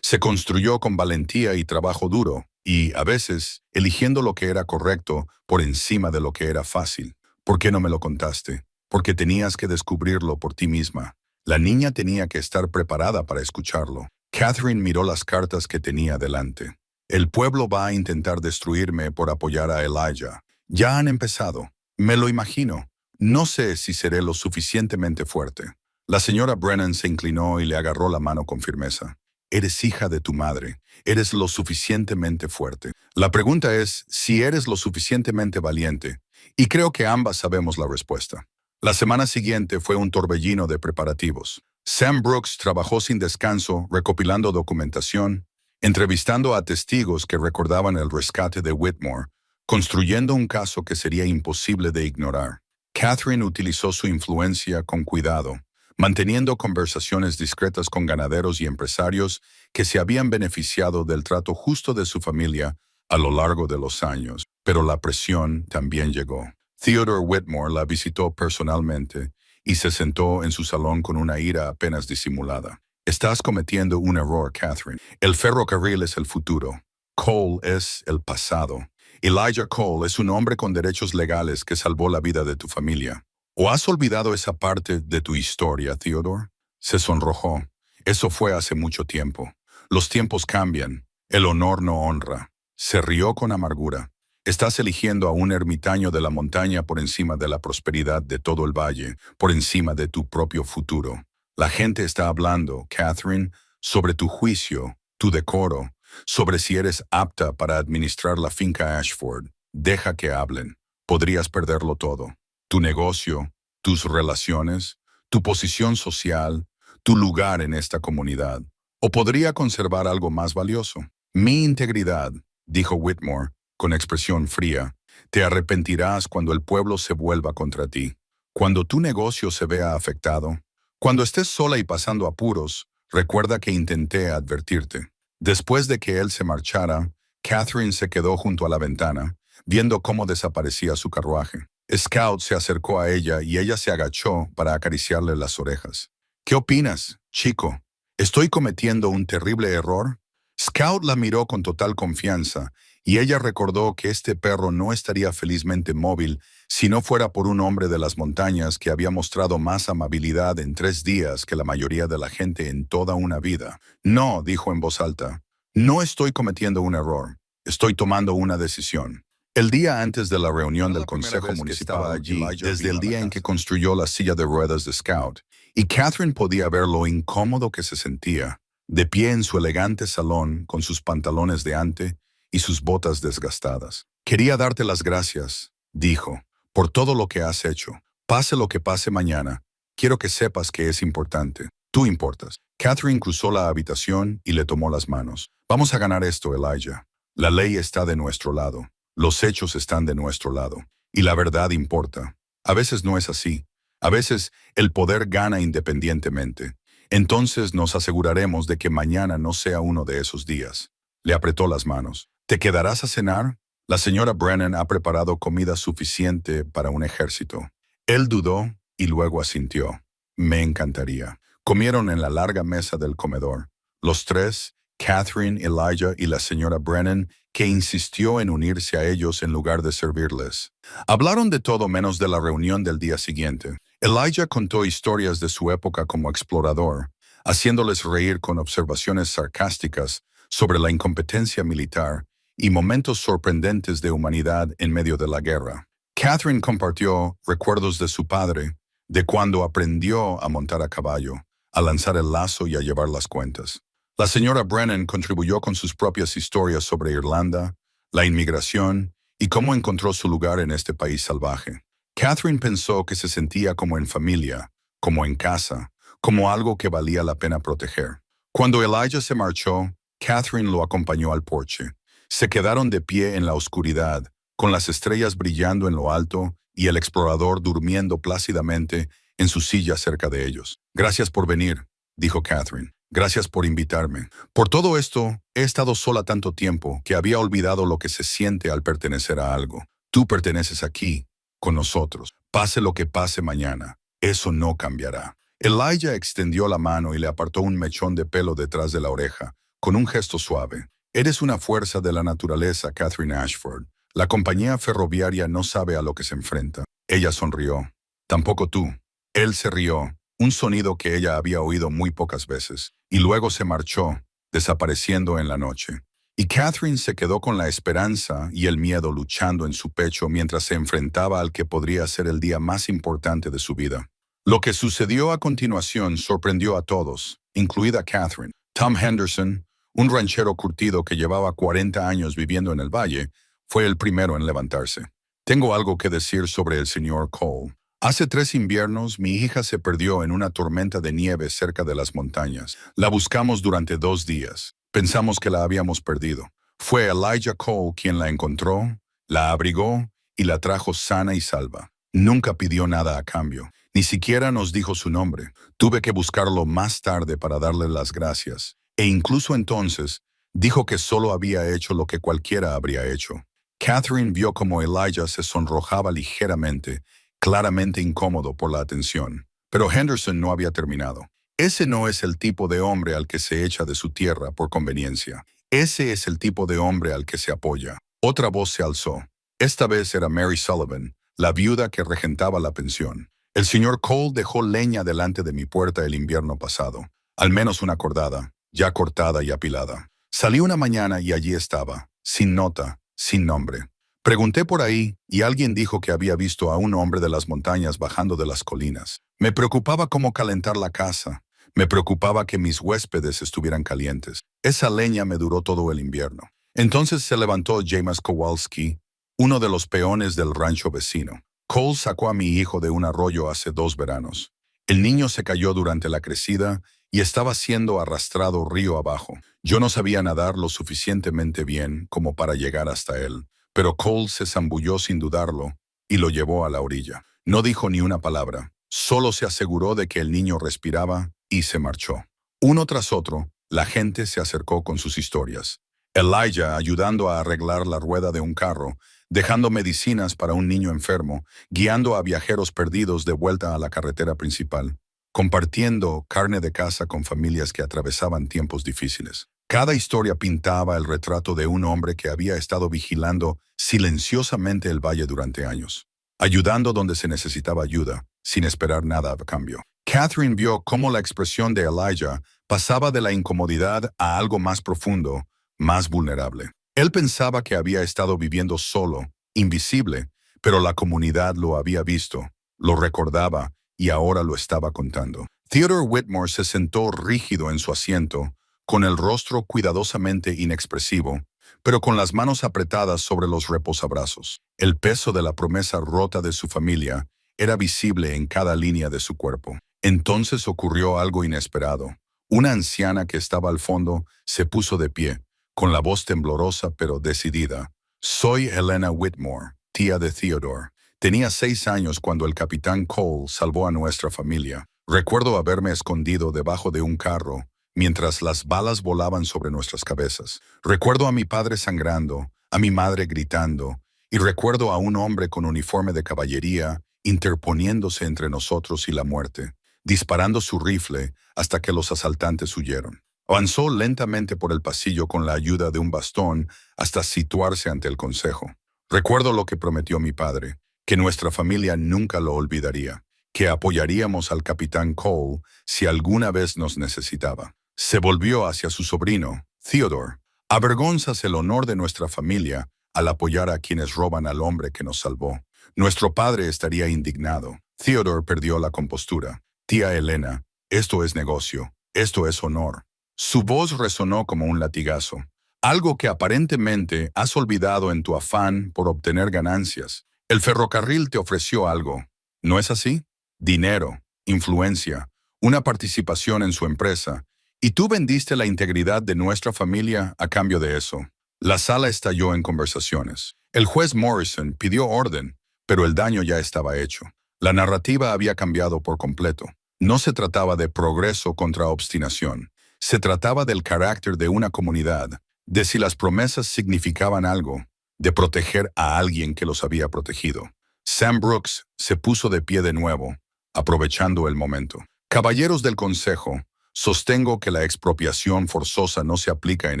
Se construyó con valentía y trabajo duro, y, a veces, eligiendo lo que era correcto por encima de lo que era fácil. ¿Por qué no me lo contaste? Porque tenías que descubrirlo por ti misma. La niña tenía que estar preparada para escucharlo. Catherine miró las cartas que tenía delante. El pueblo va a intentar destruirme por apoyar a Elijah. Ya han empezado. Me lo imagino. No sé si seré lo suficientemente fuerte. La señora Brennan se inclinó y le agarró la mano con firmeza. Eres hija de tu madre. Eres lo suficientemente fuerte. La pregunta es si eres lo suficientemente valiente. Y creo que ambas sabemos la respuesta. La semana siguiente fue un torbellino de preparativos. Sam Brooks trabajó sin descanso, recopilando documentación, entrevistando a testigos que recordaban el rescate de Whitmore, construyendo un caso que sería imposible de ignorar. Catherine utilizó su influencia con cuidado, manteniendo conversaciones discretas con ganaderos y empresarios que se habían beneficiado del trato justo de su familia a lo largo de los años. Pero la presión también llegó. Theodore Whitmore la visitó personalmente y se sentó en su salón con una ira apenas disimulada. Estás cometiendo un error, Catherine. El ferrocarril es el futuro. Cole es el pasado. Elijah Cole es un hombre con derechos legales que salvó la vida de tu familia. ¿O has olvidado esa parte de tu historia, Theodore? Se sonrojó. Eso fue hace mucho tiempo. Los tiempos cambian. El honor no honra. Se rió con amargura. Estás eligiendo a un ermitaño de la montaña por encima de la prosperidad de todo el valle, por encima de tu propio futuro. La gente está hablando, Catherine, sobre tu juicio, tu decoro, sobre si eres apta para administrar la finca Ashford. Deja que hablen. Podrías perderlo todo. Tu negocio, tus relaciones, tu posición social, tu lugar en esta comunidad. O podría conservar algo más valioso. Mi integridad, dijo Whitmore, con expresión fría. Te arrepentirás cuando el pueblo se vuelva contra ti. Cuando tu negocio se vea afectado. Cuando estés sola y pasando apuros, recuerda que intenté advertirte. Después de que él se marchara, Catherine se quedó junto a la ventana, viendo cómo desaparecía su carruaje. Scout se acercó a ella y ella se agachó para acariciarle las orejas. ¿Qué opinas, chico? ¿Estoy cometiendo un terrible error? Scout la miró con total confianza, y ella recordó que este perro no estaría felizmente móvil si no fuera por un hombre de las montañas que había mostrado más amabilidad en 3 días que la mayoría de la gente en toda una vida. No, dijo en voz alta, no estoy cometiendo un error, estoy tomando una decisión. El día antes de la reunión del Consejo Municipal estaba allí, desde el día en que construyó la silla de ruedas de Scout, y Catherine podía ver lo incómodo que se sentía, de pie en su elegante salón con sus pantalones de ante y sus botas desgastadas. Quería darte las gracias, dijo, por todo lo que has hecho. Pase lo que pase mañana, quiero que sepas que es importante. Tú importas. Catherine cruzó la habitación y le tomó las manos. Vamos a ganar esto, Elijah. La ley está de nuestro lado. Los hechos están de nuestro lado. Y la verdad importa. A veces no es así. A veces el poder gana independientemente. Entonces nos aseguraremos de que mañana no sea uno de esos días. Le apretó las manos. ¿Te quedarás a cenar? La señora Brennan ha preparado comida suficiente para un ejército. Él dudó y luego asintió. Me encantaría. Comieron en la larga mesa del comedor. Los tres, Catherine, Elijah y la señora Brennan, que insistió en unirse a ellos en lugar de servirles. Hablaron de todo menos de la reunión del día siguiente. Elijah contó historias de su época como explorador, haciéndoles reír con observaciones sarcásticas sobre la incompetencia militar y momentos sorprendentes de humanidad en medio de la guerra. Catherine compartió recuerdos de su padre, de cuando aprendió a montar a caballo, a lanzar el lazo y a llevar las cuentas. La señora Brennan contribuyó con sus propias historias sobre Irlanda, la inmigración y cómo encontró su lugar en este país salvaje. Catherine pensó que se sentía como en familia, como en casa, como algo que valía la pena proteger. Cuando Elijah se marchó, Catherine lo acompañó al porche. Se quedaron de pie en la oscuridad, con las estrellas brillando en lo alto y el explorador durmiendo plácidamente en su silla cerca de ellos. «Gracias por venir», dijo Catherine. «Gracias por invitarme. Por todo esto, he estado sola tanto tiempo que había olvidado lo que se siente al pertenecer a algo. Tú perteneces aquí, con nosotros. Pase lo que pase mañana. Eso no cambiará». Elijah extendió la mano y le apartó un mechón de pelo detrás de la oreja, con un gesto suave. «Eres una fuerza de la naturaleza, Catherine Ashford. La compañía ferroviaria no sabe a lo que se enfrenta». Ella sonrió. «Tampoco tú». Él se rió, un sonido que ella había oído muy pocas veces, y luego se marchó, desapareciendo en la noche. Y Catherine se quedó con la esperanza y el miedo luchando en su pecho mientras se enfrentaba al que podría ser el día más importante de su vida. Lo que sucedió a continuación sorprendió a todos, incluida Catherine. Tom Henderson, un ranchero curtido que llevaba 40 años viviendo en el valle, fue el primero en levantarse. «Tengo algo que decir sobre el señor Cole. Hace 3 inviernos, mi hija se perdió en una tormenta de nieve cerca de las montañas. La buscamos durante 2 días. Pensamos que la habíamos perdido. Fue Elijah Cole quien la encontró, la abrigó y la trajo sana y salva. Nunca pidió nada a cambio. Ni siquiera nos dijo su nombre. Tuve que buscarlo más tarde para darle las gracias. E incluso entonces, dijo que solo había hecho lo que cualquiera habría hecho». Catherine vio como Elijah se sonrojaba ligeramente, claramente incómodo por la atención. Pero Henderson no había terminado. «Ese no es el tipo de hombre al que se echa de su tierra por conveniencia. Ese es el tipo de hombre al que se apoya». Otra voz se alzó. Esta vez era Mary Sullivan, la viuda que regentaba la pensión. «El señor Cole dejó leña delante de mi puerta el invierno pasado. Al menos una cordada, ya cortada y apilada. Salí una mañana y allí estaba, sin nota, sin nombre. Pregunté por ahí y alguien dijo que había visto a un hombre de las montañas bajando de las colinas. Me preocupaba cómo calentar la casa. Me preocupaba que mis huéspedes estuvieran calientes. Esa leña me duró todo el invierno». Entonces se levantó James Kowalski, uno de los peones del rancho vecino. «Cole sacó a mi hijo de un arroyo hace 2 veranos. El niño se cayó durante la crecida y estaba siendo arrastrado río abajo. Yo no sabía nadar lo suficientemente bien como para llegar hasta él, pero Cole se zambulló sin dudarlo y lo llevó a la orilla. No dijo ni una palabra, solo se aseguró de que el niño respiraba y se marchó». Uno tras otro, la gente se acercó con sus historias. Elijah ayudando a arreglar la rueda de un carro, dejando medicinas para un niño enfermo, guiando a viajeros perdidos de vuelta a la carretera principal, compartiendo carne de caza con familias que atravesaban tiempos difíciles. Cada historia pintaba el retrato de un hombre que había estado vigilando silenciosamente el valle durante años, ayudando donde se necesitaba ayuda, sin esperar nada a cambio. Catherine vio cómo la expresión de Elijah pasaba de la incomodidad a algo más profundo, más vulnerable. Él pensaba que había estado viviendo solo, invisible, pero la comunidad lo había visto, lo recordaba y ahora lo estaba contando. Theodore Whitmore se sentó rígido en su asiento, con el rostro cuidadosamente inexpresivo, pero con las manos apretadas sobre los reposabrazos. El peso de la promesa rota de su familia era visible en cada línea de su cuerpo. Entonces ocurrió algo inesperado. Una anciana que estaba al fondo se puso de pie, con la voz temblorosa pero decidida. «Soy Helena Whitmore, tía de Theodore. Tenía 6 años cuando el capitán Cole salvó a nuestra familia. Recuerdo haberme escondido debajo de un carro mientras las balas volaban sobre nuestras cabezas. Recuerdo a mi padre sangrando, a mi madre gritando, y recuerdo a un hombre con uniforme de caballería interponiéndose entre nosotros y la muerte, disparando su rifle hasta que los asaltantes huyeron. Avanzó lentamente por el pasillo con la ayuda de un bastón hasta situarse ante el consejo. Recuerdo lo que prometió mi padre, que nuestra familia nunca lo olvidaría, que apoyaríamos al capitán Cole si alguna vez nos necesitaba». Se volvió hacia su sobrino, Theodore. «Avergonzas el honor de nuestra familia al apoyar a quienes roban al hombre que nos salvó. Nuestro padre estaría indignado». Theodore perdió la compostura. «Tía Helena, esto es negocio, esto es honor». Su voz resonó como un latigazo. «Algo que aparentemente has olvidado en tu afán por obtener ganancias. El ferrocarril te ofreció algo, ¿no es así? Dinero, influencia, una participación en su empresa, y tú vendiste la integridad de nuestra familia a cambio de eso». La sala estalló en conversaciones. El juez Morrison pidió orden, pero el daño ya estaba hecho. La narrativa había cambiado por completo. No se trataba de progreso contra obstinación. Se trataba del carácter de una comunidad, de si las promesas significaban algo, de proteger a alguien que los había protegido. Sam Brooks se puso de pie de nuevo, aprovechando el momento. Caballeros del Consejo, sostengo que la expropiación forzosa no se aplica en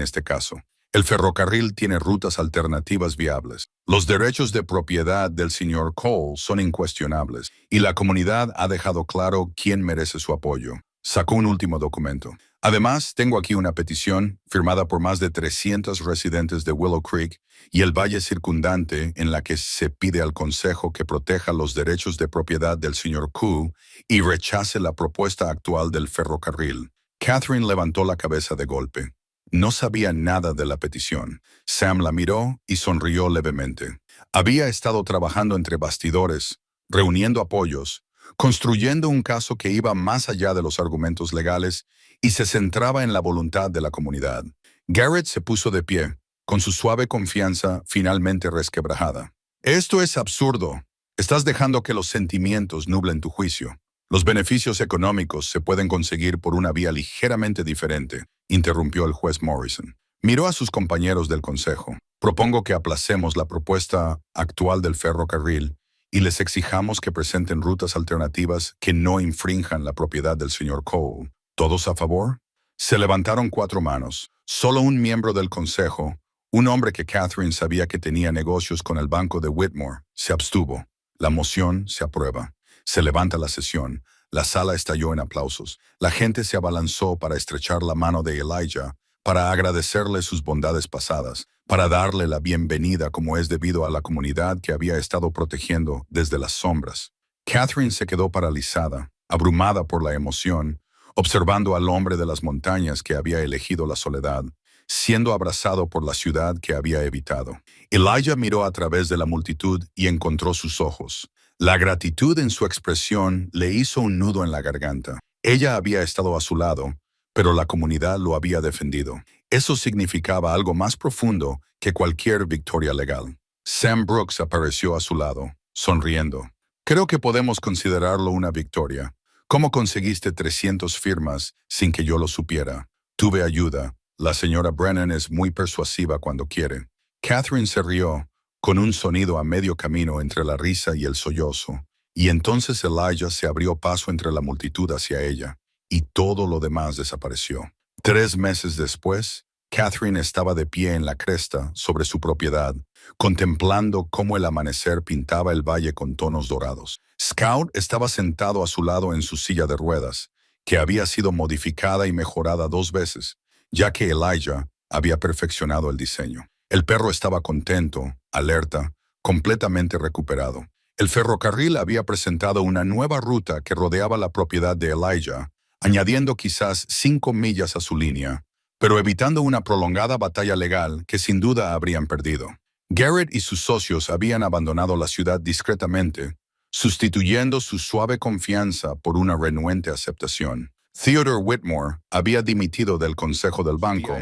este caso. El ferrocarril tiene rutas alternativas viables. Los derechos de propiedad del señor Cole son incuestionables y la comunidad ha dejado claro quién merece su apoyo. Sacó un último documento. Además, tengo aquí una petición firmada por más de 300 residentes de Willow Creek y el valle circundante en la que se pide al Consejo que proteja los derechos de propiedad del señor Q y rechace la propuesta actual del ferrocarril. Catherine levantó la cabeza de golpe. No sabía nada de la petición. Sam la miró y sonrió levemente. Había estado trabajando entre bastidores, reuniendo apoyos, construyendo un caso que iba más allá de los argumentos legales y se centraba en la voluntad de la comunidad. Garrett se puso de pie, con su suave confianza finalmente resquebrajada. Esto es absurdo. Estás dejando que los sentimientos nublen tu juicio. Los beneficios económicos se pueden conseguir por una vía ligeramente diferente, interrumpió el juez Morrison. Miró a sus compañeros del consejo. Propongo que aplacemos la propuesta actual del ferrocarril y les exijamos que presenten rutas alternativas que no infrinjan la propiedad del señor Cole. ¿Todos a favor? Se levantaron 4 manos. Solo un miembro del consejo, un hombre que Catherine sabía que tenía negocios con el banco de Whitmore, se abstuvo. La moción se aprueba. Se levanta la sesión. La sala estalló en aplausos. La gente se abalanzó para estrechar la mano de Elijah, para agradecerle sus bondades pasadas, para darle la bienvenida como es debido a la comunidad que había estado protegiendo desde las sombras. Catherine se quedó paralizada, abrumada por la emoción, observando al hombre de las montañas que había elegido la soledad, siendo abrazado por la ciudad que había evitado. Elijah miró a través de la multitud y encontró sus ojos. La gratitud en su expresión le hizo un nudo en la garganta. Ella había estado a su lado, pero la comunidad lo había defendido. Eso significaba algo más profundo que cualquier victoria legal. Sam Brooks apareció a su lado, sonriendo. Creo que podemos considerarlo una victoria. ¿Cómo conseguiste 300 firmas sin que yo lo supiera? Tuve ayuda. La señora Brennan es muy persuasiva cuando quiere. Catherine se rió, con un sonido a medio camino entre la risa y el sollozo, y entonces Elijah se abrió paso entre la multitud hacia ella, y todo lo demás desapareció. 3 meses después, Catherine estaba de pie en la cresta sobre su propiedad, contemplando cómo el amanecer pintaba el valle con tonos dorados. Scout estaba sentado a su lado en su silla de ruedas, que había sido modificada y mejorada 2 veces, ya que Elijah había perfeccionado el diseño. El perro estaba contento, alerta, completamente recuperado. El ferrocarril había presentado una nueva ruta que rodeaba la propiedad de Elijah, añadiendo quizás 5 millas a su línea, pero evitando una prolongada batalla legal que sin duda habrían perdido. Garrett y sus socios habían abandonado la ciudad discretamente, sustituyendo su suave confianza por una renuente aceptación. Theodore Whitmore había dimitido del consejo del banco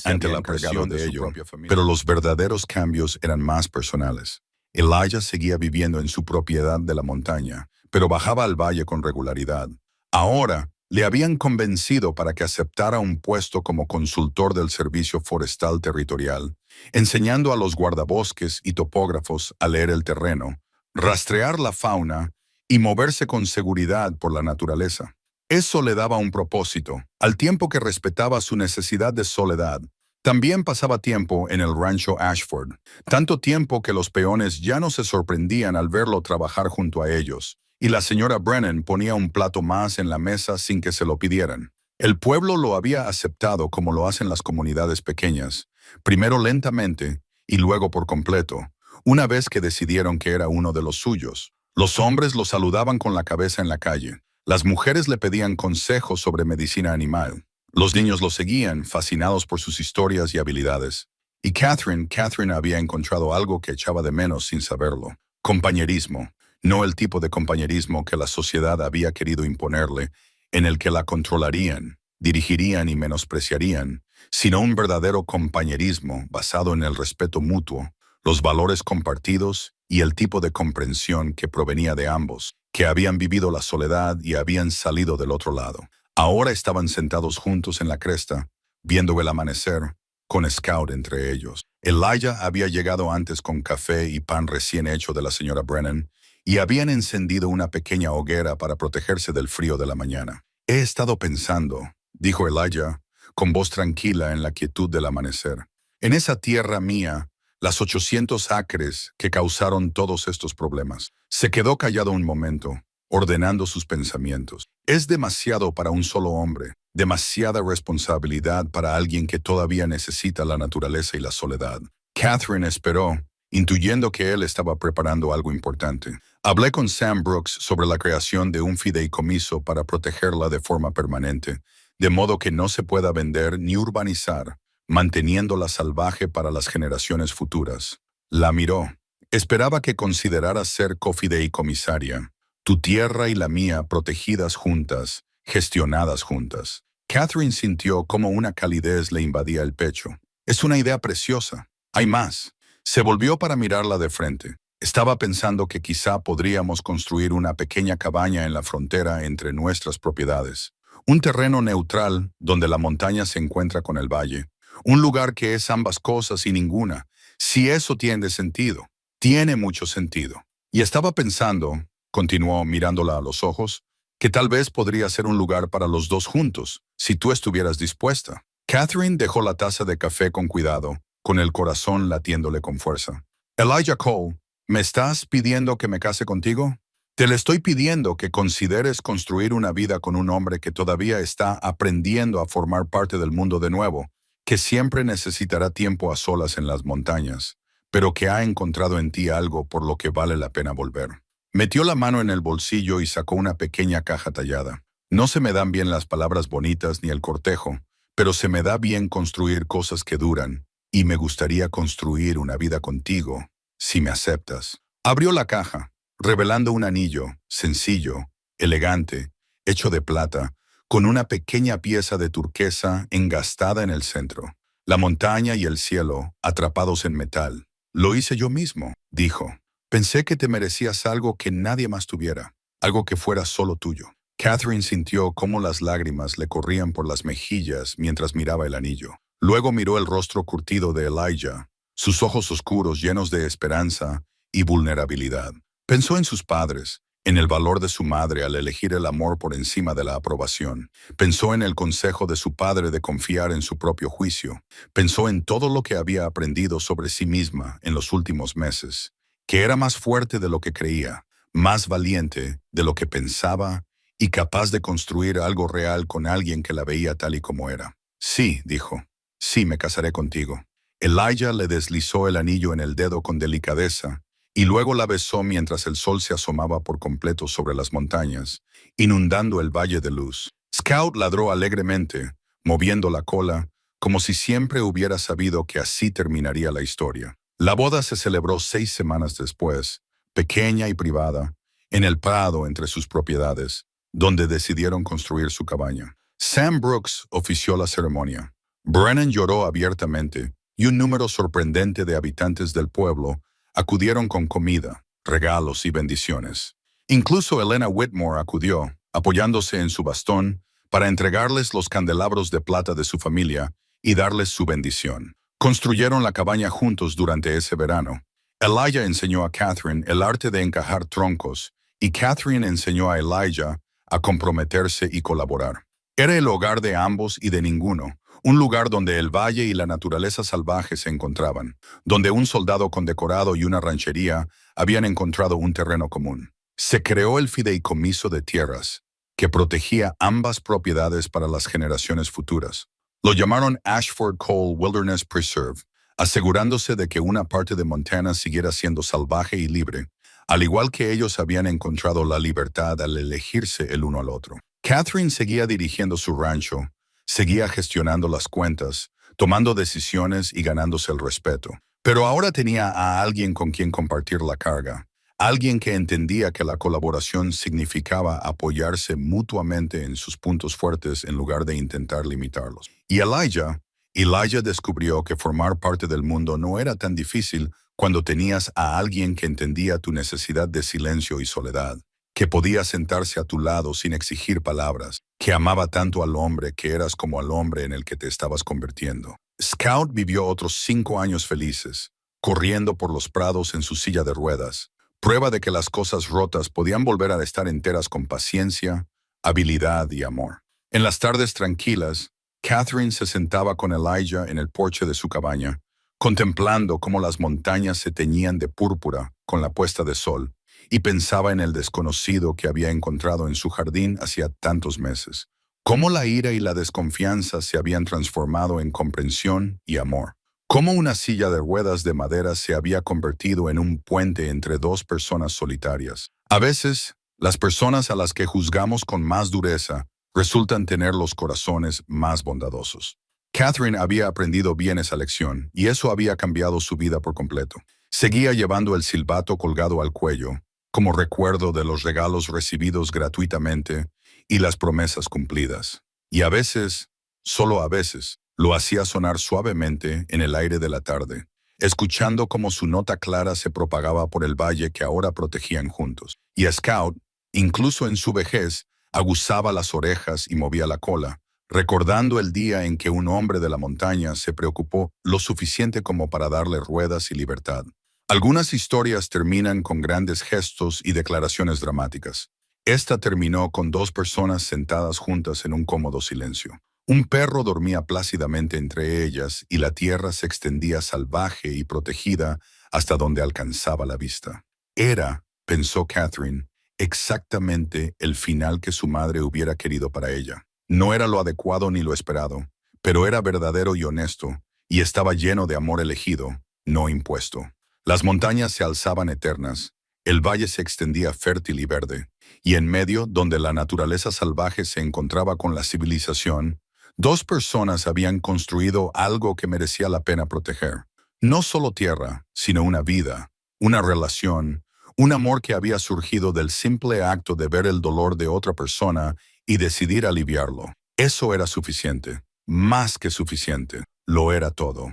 ante la presión de ello, pero los verdaderos cambios eran más personales. Elijah seguía viviendo en su propiedad de la montaña, pero bajaba al valle con regularidad. Ahora, le habían convencido para que aceptara un puesto como consultor del Servicio Forestal Territorial, enseñando a los guardabosques y topógrafos a leer el terreno, rastrear la fauna y moverse con seguridad por la naturaleza. Eso le daba un propósito, al tiempo que respetaba su necesidad de soledad. También pasaba tiempo en el rancho Ashford, tanto tiempo que los peones ya no se sorprendían al verlo trabajar junto a ellos, y la señora Brennan ponía un plato más en la mesa sin que se lo pidieran. El pueblo lo había aceptado como lo hacen las comunidades pequeñas, primero lentamente y luego por completo, una vez que decidieron que era uno de los suyos. Los hombres lo saludaban con la cabeza en la calle. Las mujeres le pedían consejos sobre medicina animal. Los niños lo seguían, fascinados por sus historias y habilidades. Y Catherine había encontrado algo que echaba de menos sin saberlo. Compañerismo. No el tipo de compañerismo que la sociedad había querido imponerle, en el que la controlarían, dirigirían y menospreciarían, sino un verdadero compañerismo basado en el respeto mutuo, los valores compartidos y el tipo de comprensión que provenía de ambos. que habían vivido la soledad y habían salido del otro lado. Ahora estaban sentados juntos en la cresta, viendo el amanecer, con Scout entre ellos. Elijah había llegado antes con café y pan recién hecho de la señora Brennan, y habían encendido una pequeña hoguera para protegerse del frío de la mañana. He estado pensando, dijo Elijah, con voz tranquila en la quietud del amanecer. En esa tierra mía, las 800 acres que causaron todos estos problemas. Se quedó callado un momento, ordenando sus pensamientos. Es demasiado para un solo hombre, demasiada responsabilidad para alguien que todavía necesita la naturaleza y la soledad. Catherine esperó, intuyendo que él estaba preparando algo importante. Hablé con Sam Brooks sobre la creación de un fideicomiso para protegerla de forma permanente, de modo que no se pueda vender ni urbanizar, manteniéndola salvaje para las generaciones futuras. La miró. Esperaba que considerara ser cofideicomisaria, tu tierra y la mía protegidas juntas, gestionadas juntas. Catherine sintió como una calidez le invadía el pecho. Es una idea preciosa. Hay más. Se volvió para mirarla de frente. Estaba pensando que quizá podríamos construir una pequeña cabaña en la frontera entre nuestras propiedades. Un terreno neutral donde la montaña se encuentra con el valle. Un lugar que es ambas cosas y ninguna. Si eso tiene sentido, tiene mucho sentido. Y estaba pensando, continuó mirándola a los ojos, que tal vez podría ser un lugar para los dos juntos, si tú estuvieras dispuesta. Catherine dejó la taza de café con cuidado, con el corazón latiéndole con fuerza. Elijah Cole, ¿me estás pidiendo que me case contigo? Te le estoy pidiendo que consideres construir una vida con un hombre que todavía está aprendiendo a formar parte del mundo de nuevo, que siempre necesitará tiempo a solas en las montañas, pero que ha encontrado en ti algo por lo que vale la pena volver. Metió la mano en el bolsillo y sacó una pequeña caja tallada. No se me dan bien las palabras bonitas ni el cortejo, pero se me da bien construir cosas que duran, y me gustaría construir una vida contigo, si me aceptas. Abrió la caja, revelando un anillo, sencillo, elegante, hecho de plata, con una pequeña pieza de turquesa engastada en el centro. La montaña y el cielo, atrapados en metal. Lo hice yo mismo, dijo. Pensé que te merecías algo que nadie más tuviera, algo que fuera solo tuyo. Catherine sintió cómo las lágrimas le corrían por las mejillas mientras miraba el anillo. Luego miró el rostro curtido de Elijah, sus ojos oscuros llenos de esperanza y vulnerabilidad. Pensó en sus padres, en el valor de su madre al elegir el amor por encima de la aprobación. Pensó en el consejo de su padre de confiar en su propio juicio. Pensó en todo lo que había aprendido sobre sí misma en los últimos meses, que era más fuerte de lo que creía, más valiente de lo que pensaba y capaz de construir algo real con alguien que la veía tal y como era. Sí, dijo, sí, me casaré contigo. Elijah le deslizó el anillo en el dedo con delicadeza y luego la besó mientras el sol se asomaba por completo sobre las montañas, inundando el valle de luz. Scout ladró alegremente, moviendo la cola, como si siempre hubiera sabido que así terminaría la historia. La boda se celebró 6 semanas después, pequeña y privada, en el prado entre sus propiedades, donde decidieron construir su cabaña. Sam Brooks ofició la ceremonia. Brennan lloró abiertamente, y un número sorprendente de habitantes del pueblo acudieron con comida, regalos y bendiciones. Incluso Elena Whitmore acudió, apoyándose en su bastón, para entregarles los candelabros de plata de su familia y darles su bendición. Construyeron la cabaña juntos durante ese verano. Elijah enseñó a Catherine el arte de encajar troncos, y Catherine enseñó a Elijah a comprometerse y colaborar. Era el hogar de ambos y de ninguno, un lugar donde el valle y la naturaleza salvaje se encontraban, donde un soldado condecorado y una ranchería habían encontrado un terreno común. Se creó el fideicomiso de tierras, que protegía ambas propiedades para las generaciones futuras. Lo llamaron Ashford Cole Wilderness Preserve, asegurándose de que una parte de Montana siguiera siendo salvaje y libre, al igual que ellos habían encontrado la libertad al elegirse el uno al otro. Catherine seguía dirigiendo su rancho, seguía gestionando las cuentas, tomando decisiones y ganándose el respeto. Pero ahora tenía a alguien con quien compartir la carga, alguien que entendía que la colaboración significaba apoyarse mutuamente en sus puntos fuertes en lugar de intentar limitarlos. Y Elijah descubrió que formar parte del mundo no era tan difícil cuando tenías a alguien que entendía tu necesidad de silencio y soledad. que podía sentarse a tu lado sin exigir palabras, que amaba tanto al hombre que eras como al hombre en el que te estabas convirtiendo. Scout vivió otros 5 años felices, corriendo por los prados en su silla de ruedas, prueba de que las cosas rotas podían volver a estar enteras con paciencia, habilidad y amor. En las tardes tranquilas, Catherine se sentaba con Elijah en el porche de su cabaña, contemplando cómo las montañas se teñían de púrpura con la puesta de sol, y pensaba en el desconocido que había encontrado en su jardín hacía tantos meses. Cómo la ira y la desconfianza se habían transformado en comprensión y amor. Cómo una silla de ruedas de madera se había convertido en un puente entre dos personas solitarias. A veces, las personas a las que juzgamos con más dureza resultan tener los corazones más bondadosos. Catherine había aprendido bien esa lección, y eso había cambiado su vida por completo. Seguía llevando el silbato colgado al cuello, como recuerdo de los regalos recibidos gratuitamente y las promesas cumplidas. Y a veces, solo a veces, lo hacía sonar suavemente en el aire de la tarde, escuchando cómo su nota clara se propagaba por el valle que ahora protegían juntos. Y Scout, incluso en su vejez, aguzaba las orejas y movía la cola, recordando el día en que un hombre de la montaña se preocupó lo suficiente como para darle ruedas y libertad. Algunas historias terminan con grandes gestos y declaraciones dramáticas. Esta terminó con dos personas sentadas juntas en un cómodo silencio. Un perro dormía plácidamente entre ellas y la tierra se extendía salvaje y protegida hasta donde alcanzaba la vista. Era, pensó Catherine, exactamente el final que su madre hubiera querido para ella. No era lo adecuado ni lo esperado, pero era verdadero y honesto, y estaba lleno de amor elegido, no impuesto. Las montañas se alzaban eternas, el valle se extendía fértil y verde, y en medio, donde la naturaleza salvaje se encontraba con la civilización, dos personas habían construido algo que merecía la pena proteger. No solo tierra, sino una vida, una relación, un amor que había surgido del simple acto de ver el dolor de otra persona y decidir aliviarlo. Eso era suficiente, más que suficiente, lo era todo.